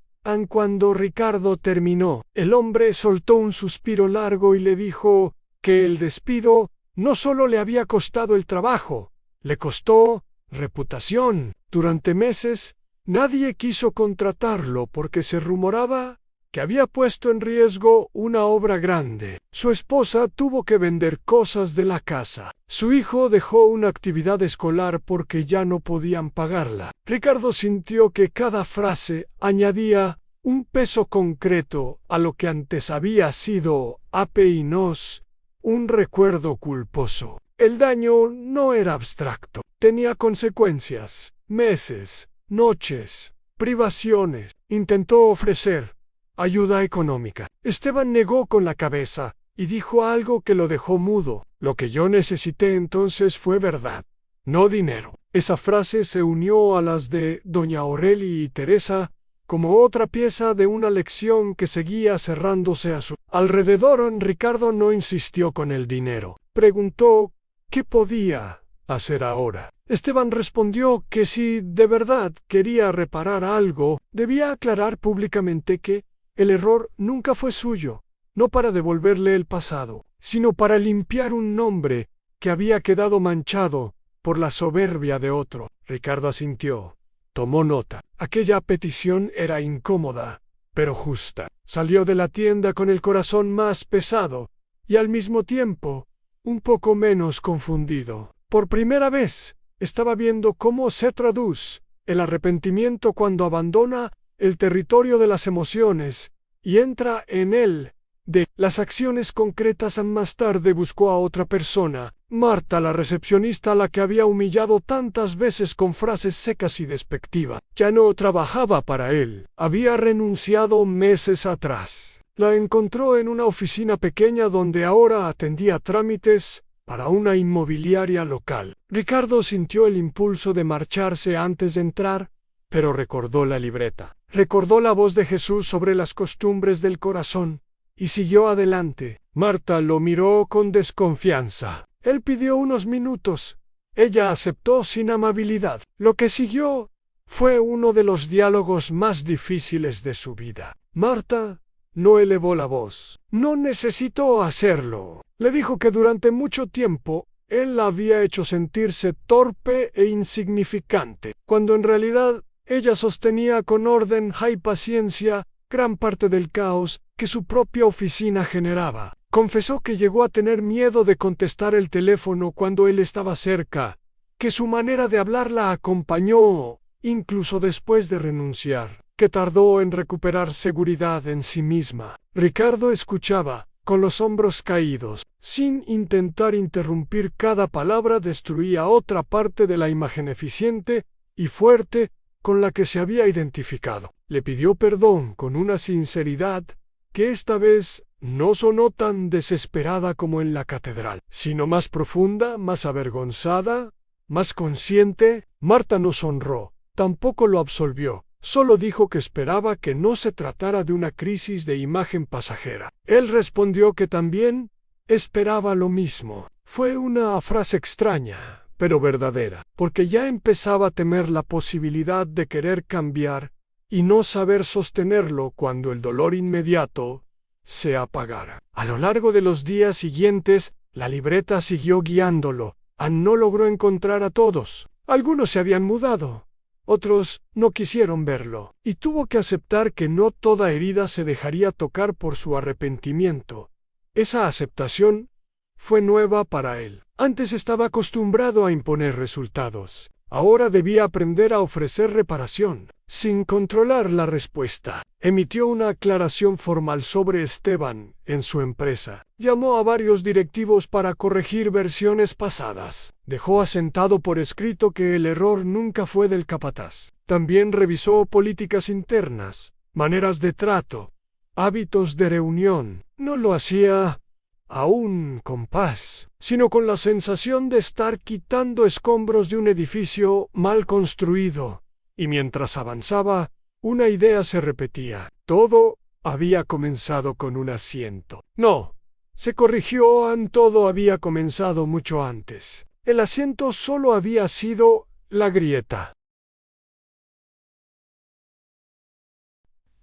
Cuando Ricardo terminó, el hombre soltó un suspiro largo y le dijo que el despido no solo le había costado el trabajo, le costó reputación. Durante meses, nadie quiso contratarlo porque se rumoraba que había puesto en riesgo una obra grande. Su esposa tuvo que vender cosas de la casa. Su hijo dejó una actividad escolar porque ya no podían pagarla. Ricardo sintió que cada frase añadía un peso concreto a lo que antes había sido apenas un recuerdo culposo. El daño no era abstracto, tenía consecuencias, meses, noches, privaciones. Intentó ofrecer ayuda económica. Esteban negó con la cabeza y dijo algo que lo dejó mudo. Lo que yo necesité entonces fue verdad, no dinero. Esa frase se unió a las de doña Aurelia y Teresa como otra pieza de una lección que seguía cerrándose a su alrededor. Ricardo no insistió con el dinero. Preguntó qué podía hacer ahora. Esteban respondió que si de verdad quería reparar algo, debía aclarar públicamente que el error nunca fue suyo, no para devolverle el pasado, sino para limpiar un nombre que había quedado manchado por la soberbia de otro. Ricardo asintió. Tomó nota. Aquella petición era incómoda, pero justa. Salió de la tienda con el corazón más pesado y al mismo tiempo un poco menos confundido. Por primera vez estaba viendo cómo se traduce el arrepentimiento cuando abandona el territorio de las emociones y entra en él de las acciones concretas. Más tarde buscó a otra persona, Marta, la recepcionista a la que había humillado tantas veces con frases secas y despectivas. Ya no trabajaba para él, había renunciado meses atrás. La encontró en una oficina pequeña donde ahora atendía trámites para una inmobiliaria local. Ricardo sintió el impulso de marcharse antes de entrar, pero recordó la libreta. Recordó la voz de Jesús sobre las costumbres del corazón y siguió adelante. Marta lo miró con desconfianza. Él pidió unos minutos. Ella aceptó sin amabilidad. Lo que siguió fue uno de los diálogos más difíciles de su vida. Marta no elevó la voz. No necesitó hacerlo. Le dijo que durante mucho tiempo él la había hecho sentirse torpe e insignificante, cuando en realidad ella sostenía con orden y paciencia gran parte del caos que su propia oficina generaba. Confesó que llegó a tener miedo de contestar el teléfono cuando él estaba cerca, que su manera de hablar la acompañó incluso después de renunciar, que tardó en recuperar seguridad en sí misma. Ricardo escuchaba, con los hombros caídos, sin intentar interrumpir. Cada palabra destruía otra parte de la imagen eficiente y fuerte con la que se había identificado. Le pidió perdón con una sinceridad que esta vez no sonó tan desesperada como en la catedral, sino más profunda, más avergonzada, más consciente. Marta no sonró, tampoco lo absolvió. Solo dijo que esperaba que no se tratara de una crisis de imagen pasajera. Él respondió que también esperaba lo mismo. Fue una frase extraña, pero verdadera, porque ya empezaba a temer la posibilidad de querer cambiar y no saber sostenerlo cuando el dolor inmediato se apagara. A lo largo de los días siguientes, la libreta siguió guiándolo. No logró encontrar a todos. Algunos se habían mudado. Otros no quisieron verlo, y tuvo que aceptar que no toda herida se dejaría tocar por su arrepentimiento. Esa aceptación fue nueva para él. Antes estaba acostumbrado a imponer resultados. Ahora debía aprender a ofrecer reparación, sin controlar la respuesta. Emitió una aclaración formal sobre Esteban en su empresa. Llamó a varios directivos para corregir versiones pasadas. Dejó asentado por escrito que el error nunca fue del capataz. También revisó políticas internas, maneras de trato, hábitos de reunión. No lo hacía aún con paz, sino con la sensación de estar quitando escombros de un edificio mal construido. Y mientras avanzaba, una idea se repetía. Todo había comenzado con un asiento. No, se corrigió, todo había comenzado mucho antes. El asiento solo había sido la grieta.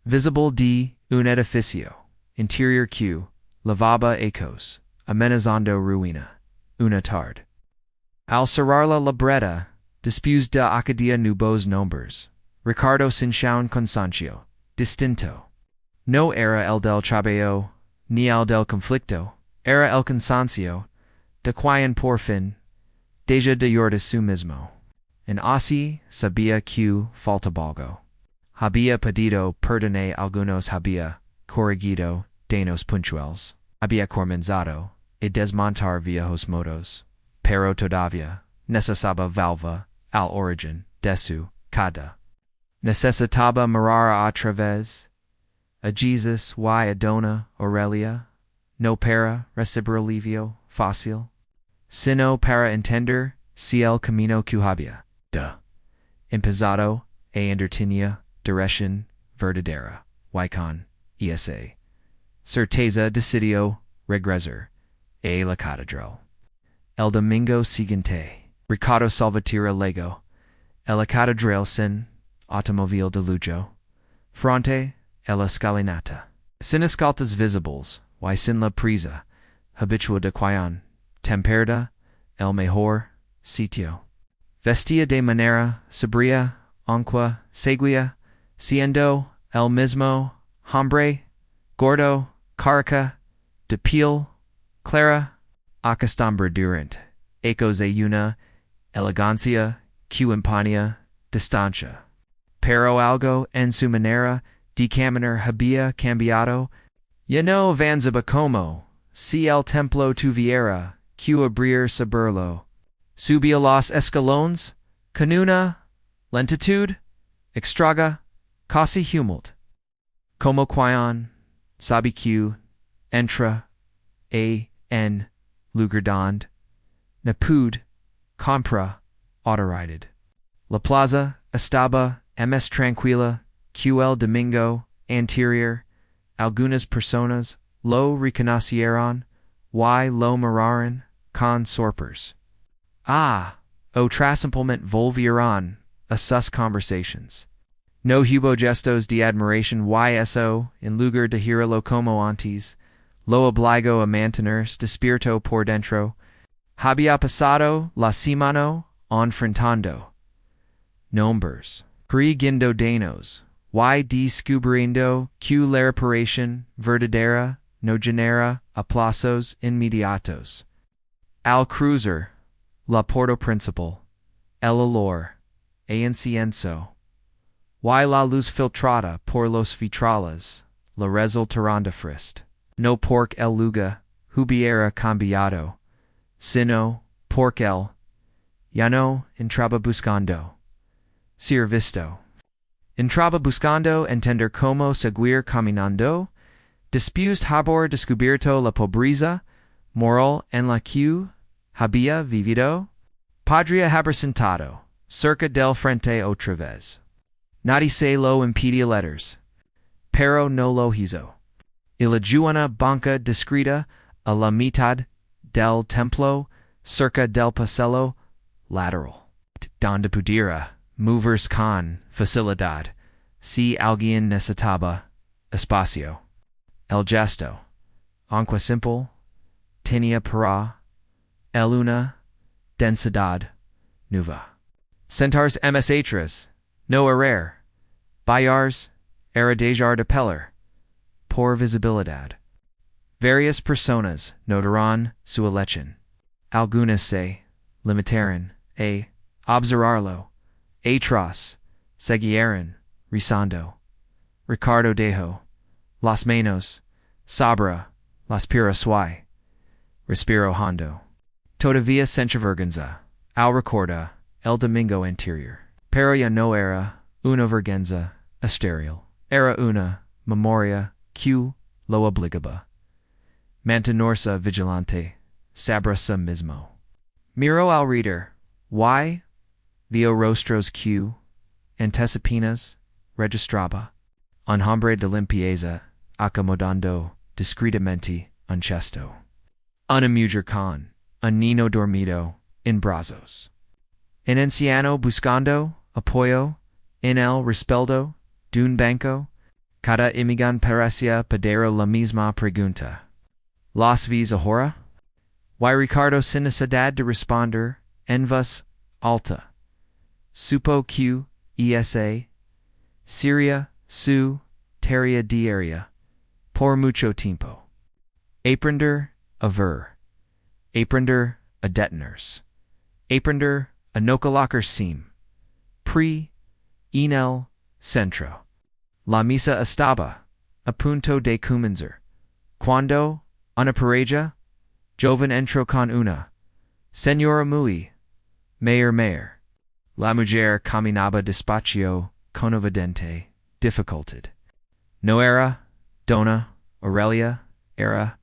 Visible D. Un edificio. Interior Q. Lavaba ecos. Amenazando ruina. Una tarde. Al cerrar la libreta, después de aquella nuevos nombres, Ricardo sintió un cansancio distinto. No era el del trabajo, ni el del conflicto, era el cansancio de quien por fin deja de llorar su mismo. En así sabía que faltaba algo. Había pedido perdón a algunos, había corregido daños puntuales, había comenzado a desmontar viejos modos, pero todavía necesitaba valva al origen de su cada. Necesitaba mirar otra vez a Jesus y a Dona Aurelia, no para recibir alivio fácil, sino para entender si el camino que había empezado e tenía dirección verdadera y con esa certeza decidió regresar a la catedral. El domingo siguiente, Ricardo Salvatierra Lego, a la catedral sin automóvil de lujo, frente a la escalinata, sin escaltas visibles y sin la prisa habitua de quien temperda el mejor sitio. Vestía de manera sobria, aunque seguía siendo el mismo hombre, gordo, carica, de piel clara, acostumbrado durante ecos de una elegancia que imponía distancia. Pero algo en su manera de caminar había cambiado, ya no avanzaba como si el templo tuviera que abrir saberlo. Subía los escalones con una lentitud extraña, casi humilde, como quien sabe que entra en lugar donde no puede comprar autoridad. La plaza estaba más tranquila que el domingo anterior. Algunas personas lo reconocieron y lo miraron con sorpresa. Otras simplemente volvieron a sus conversations. No hubo gestos de admiración y eso, en lugar de girarlo como antes, lo obligó a mantenerse despierto por dentro. Había pasado la semana enfrentando nombres, creyendo danos, y descubriendo que la reparación verdadera no genera aplausos inmediatos. Al cruzar la puerta principal, el olor a incienso y la luz filtrada por los vitrales la resultaron de frist. No porque el lugar hubiera cambiado, sino porque él ya no entraba buscando ser visto. Entraba buscando entender cómo seguir caminando, después de haber descubierto la pobreza moral en la que había vivido, podría haber sentado cerca del frente otra vez. Nadie se lo impedía letters, pero no lo hizo. Y la juana banca discreta a la mitad del templo, cerca del pasillo lateral, donde pudiera moverse con facilidad si alguien necesitaba espacio. El gesto, aunque simple, tenía para él una densidad nueva. Sentarse ms atrás, no errar. Bayars era dejar de pelar, por visibilidad. Varias personas notaron su elección. Algunas se limitaron a observarlo. Otras siguieron rezando. Ricardo dejó las manos sobre las piernas y respiró hondo. Todavía sentía vergüenza al recordar el domingo anterior. Pero ya no era una vergüenza estéril. Era una memoria que lo obligaba. Mantenerse vigilante sobre sí mismo. Miró al reader y vio rostros que antecipinas registraba. Un hombre de limpieza acomodando discretamente un cesto. Una mujer con un niño dormido en brazos. Un anciano buscando apoyo en el respaldo de un banco. Cada inmigrante parecía pedir la misma pregunta. ¿Las ves ahora? Y Ricardo, sin necesidad de responder, en voz alta, supo que esa sería su tarea diaria por mucho tiempo. Aprender a ver. Aprender a detenerse. Aprender a no colocarse en el centro. La misa estaba a punto de comenzar, cuando una pareja joven entró con una Señora muy, mayor, la mujer caminaba despacio, conovidente, difficulted. No era, dona, Aurelia, era,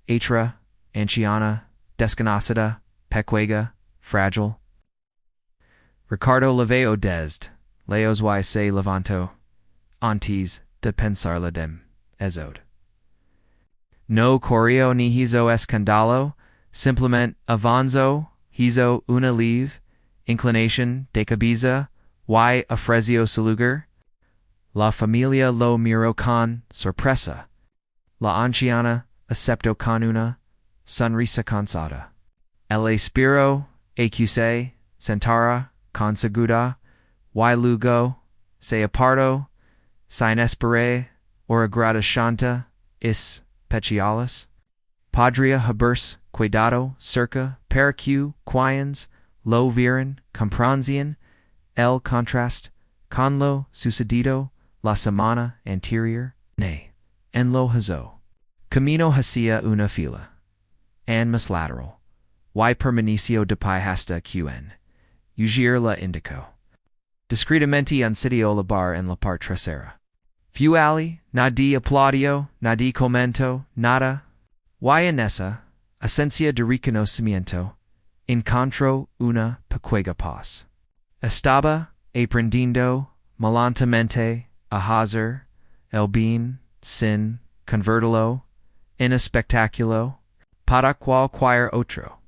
atra, anciana, desconocida, pequega, fragile. Ricardo leveo desde, leos y se levanto, antes de pensarla dem, ezod. No corrio ni hizo escandalo, simplement avanzo, hizo una leve, inclination de cabeza, y ofreció su lugar. La familia lo miró con sorpresa. La anciana aceptó con una sonrisa cansada. El espiro, acuse, sentara, con segura, y luego, se apartó, sin esperar, hora agradecida, is, pecialis. Podría haberse cuidado cerca, para que, quienes, lo vieran, comprendían, el contraste, con lo sucedido, la semana anterior, ne, en lo hizo. Camino hacia una fila. En más lateral. Y permaneció de pie hasta quen. Ugir la indicó. Discretamente unsitió la bar en la parte trasera. Fu ali, nadie aplaudió, nadie comentó, nada. Y en esa, esencia de reconocimiento, encontró una pequeña paz. Estaba aprendiendo malantamente a hacer el bien sin convertirlo en espectáculo para cualquier otro.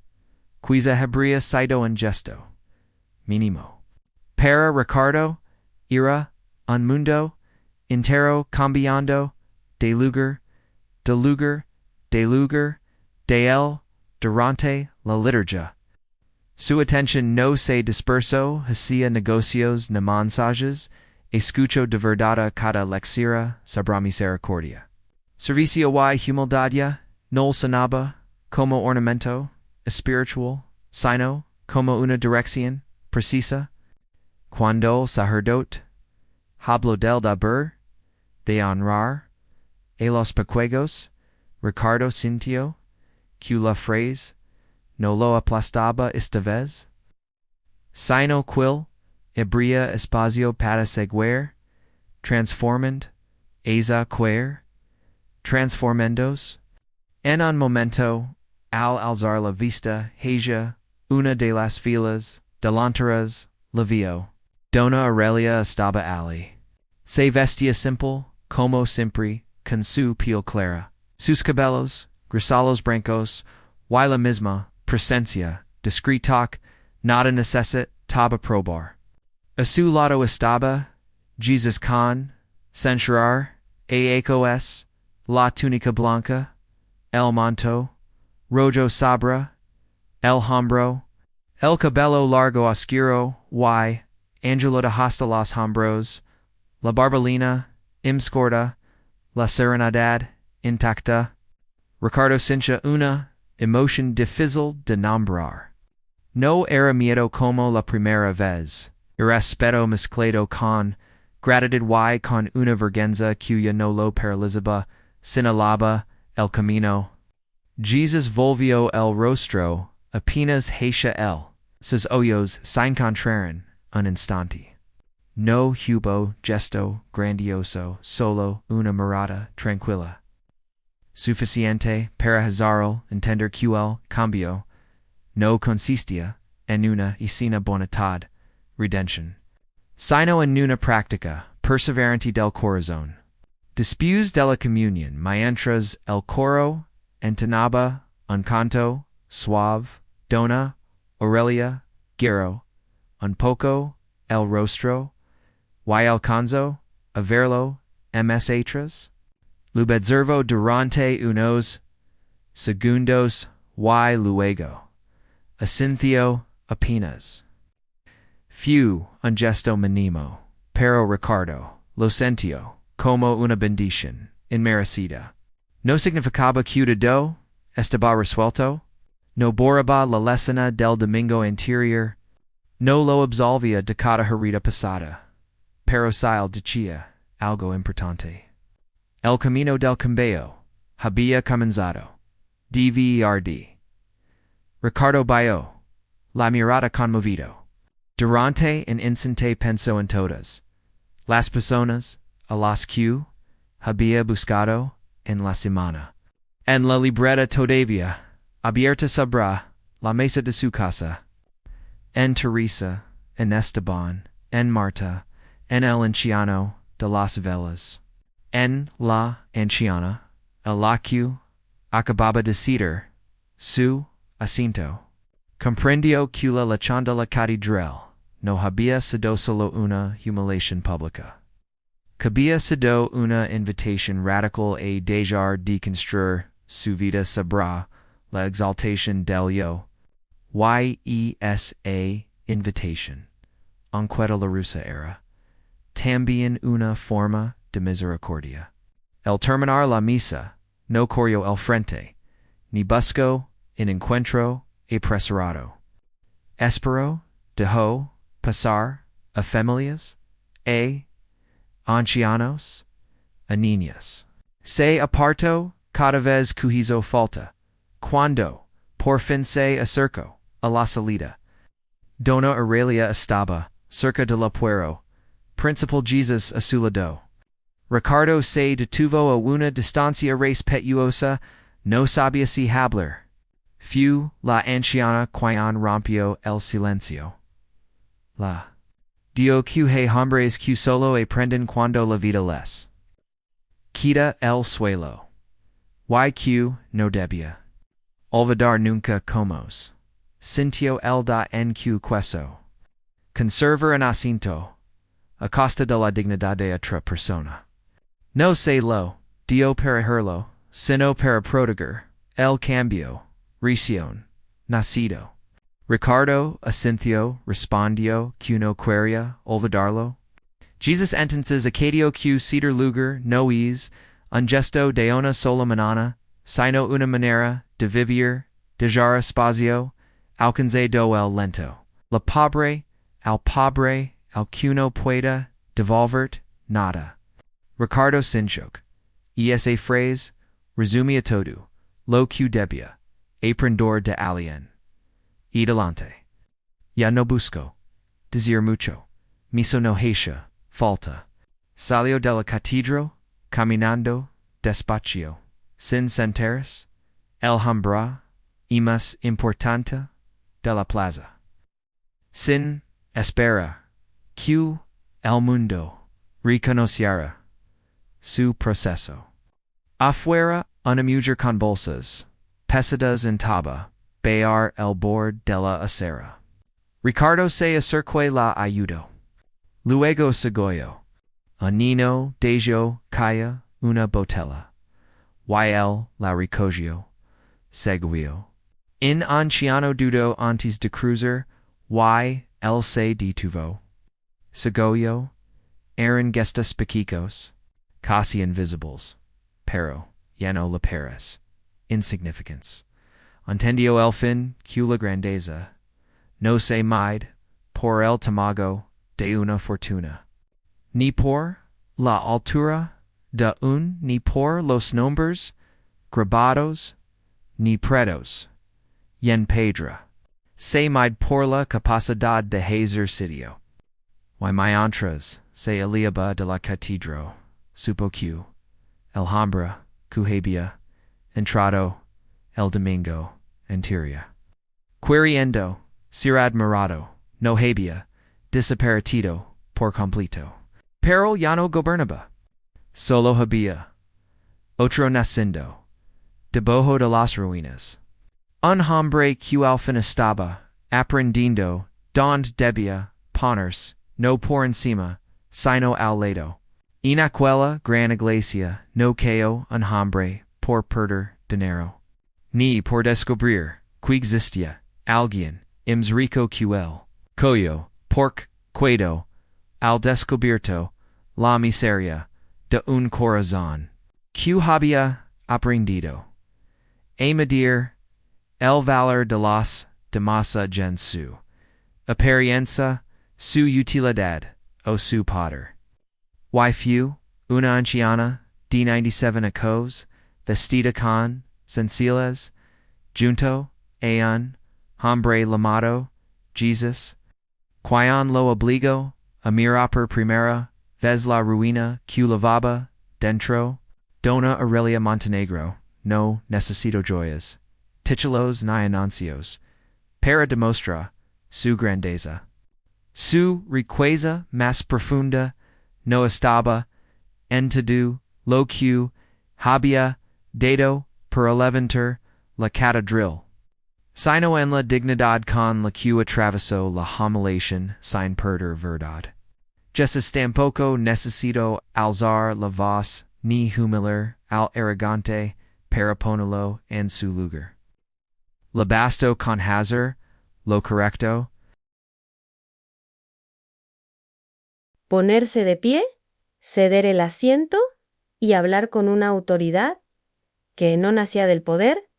Quizá habría sido un gesto mínimo. Para Ricardo era un mundo entero cambiando de lugar, de él durante la liturgia. Su atención no se dispersó hacia negocios ni mensajes, escuchó de verdad cada lectura sobre misericordia. Servicio y humildad no sonaba como ornamento espiritual, sino como una dirección precisa. Cuando el sacerdote habló del deber de honrar a los pequeños, Ricardo sintió que la frase no lo aplastaba esta vez, sino quil habría espacio para seguir, transformando, esa transformendos. En un momento, al alzar la vista, ella, una de las filas delanteras, la vio. Dona Aurelia estaba allí. Se vestía simple, como siempre, con su piel clara. Sus cabellos, grisalos blancos, y la misma presencia, discreta, nada necesitaba probar. A su lado estaba Jesus con, censurar, AACOS, la túnica blanca, el manto, rojo sabra, el hombro, el cabello largo oscuro, y, Angelo de hasta los hombros, la barbalina, imscorta, la serenidad, intacta. Ricardo sintió una emoción difícil de nombrar. No era miedo como la primera vez, era respeto mezclado con gratitud y con una vergüenza cuya no lo paralizaba, señalaba el camino. Jesus volvió el rostro, apenas hacia él, sus ojos se encontraron un instante. No hubo gesto grandioso, solo una mirada tranquila. Suficiente para hacerlo entender que el cambio no consistía en una escena bonitad, redención, sino en una práctica perseverante del corazón. Después de la comunión, mientras el coro entonaba un canto suave, Dona Aurelia giró un poco el rostro, y alcanzó a verlo atrás. Lo observó durante unos segundos y luego asintió apenas. Fue un gesto mínimo, pero Ricardo lo sintió como una bendición inmerecida. No significaba que todo estaba resuelto, no borraba la lección del domingo anterior, no lo absolvía de cada herida pasada, pero sí decía algo importante. El camino del cambio había comenzado. Dverd. Ricardo vio, la mirada conmovido. Durante un instante pensó en todas las personas a las que había buscado en la semana. En la libreta todavía abierta sobre la mesa de su casa. En Teresa, en Esteban, en Marta, en el anciano de las velas. En la anciana, el la que acababa de ceder su asiento. Comprendió que la lechón de la catedral no había sido solo una humiliación pública. Que había sido una invitación radical a dejar de construir su vida sobre la exaltación del yo. Y.es.a. invitation, aunque la rusa era también una forma de misericordia. El terminar la misa, no corrió el frente, ni buscó un encuentro apresurado. Esperó, dejó pasar a familias, a ancianos, a niñas. Se apartó cada vez que hizo falta, cuando, por fin se acercó a la salida. Dona Aurelia estaba cerca de la puerta, Principal Jesus a su lado. Ricardo se detuvo a una distancia respetuosa, no sabía si hablar. Fue la anciana quien rompió el silencio. La dio que hay hombres que solo aprenden cuando la vida les quita el suelo. Y que no debía olvidar nunca como sintió el da en que queso conservar un asiento a costa de la dignidad de otra persona. No se lo dio para ejercerlo, sino para proteger el cambio, recién nacido. Ricardo asintió, respondió que no quería olvidarlo. Jesus entonces acadio que ceder lugar no es un gesto de una sola manana, sino una manera de vivir, dejar espacio, alcance do el lento. La pobre, al que no pueda devolvert nada. Ricardo Sinchok, y esa frase resumía todo, lo que debía, aprender de alguien. Y delante. Ya no busco, decir mucho, miso no hacia, falta. Salió de la catedral, caminando, despacio, sin senteres, el hambra, y más importante, de la plaza. Sin espera, que el mundo reconociera su proceso. Afuera, una mujer con bolsas, pesadas en taba, bear el bord de la acera. Ricardo se acercó la ayudó. Luego siguió. A Nino dejo calla una botella. Y él la recogió. Seguió. In anciano dudo antes de cruzar, y él se detuvo. Siguió. Eran gestos pequeños, casi invisibles, pero lleno la pares, insignificance. Entendió el fin que la grandeza no se mide por el tamago de una fortuna, ni por la altura de ni por los nombres grabados ni predos y en piedra. Se mide por la capacidad de hacer sitio. Y mientras se aliaba de la catedral, supo que Alhambra, había entrado el domingo anterior. Queriendo ser admirado, no había desaparecido por completo. Pero ya no gobernaba. Solo había otro naciendo, debajo de las ruinas. Un hombre que al fin estaba aprendiendo donde debía ponerse, no por encima, sino al lado. En aquella gran iglesia no quedó un hombre por perder dinero, ni por descubrir que existía alguien más rico que él, cuyo, porque quedó al descubierto la miseria de un corazón que había aprendido a medir el valor de las demás en su apariencia, su utilidad o su poder. Y fue una anciana de 97 años, vestida con sencillez, junto a un hombre llamado Jesus, Quion lo obligo, a mirar por primera vez la ruina que lavaba dentro, Dona Aurelia Montenegro, no necesito joyas, títulos ni anuncios, para demostrar su grandeza. Su riqueza más profunda no estaba en todo lo que había dado por levantar la catedral, sino en la dignidad con la que atravesó la humiliación sin perder verdad. Jesus tampoco necesito alzar la voz ni humilar al arrogante para ponerlo en su lugar. Le basto con hacer lo correcto. Ponerse de pie, ceder el asiento y hablar con una autoridad que no nacía del poder,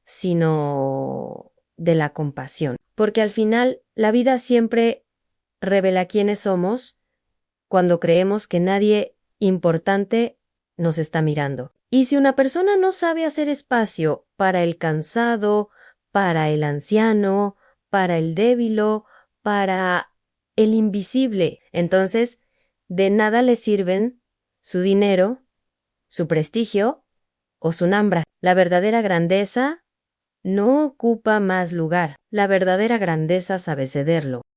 sino de la compasión. Porque al final la vida siempre revela quiénes somos cuando creemos que nadie importante nos está mirando. Y si una persona no sabe hacer espacio para el cansado, para el anciano, para el débil, para el invisible, entonces de nada le sirven su dinero, su prestigio o su nambra. La verdadera grandeza no ocupa más lugar. La verdadera grandeza sabe cederlo.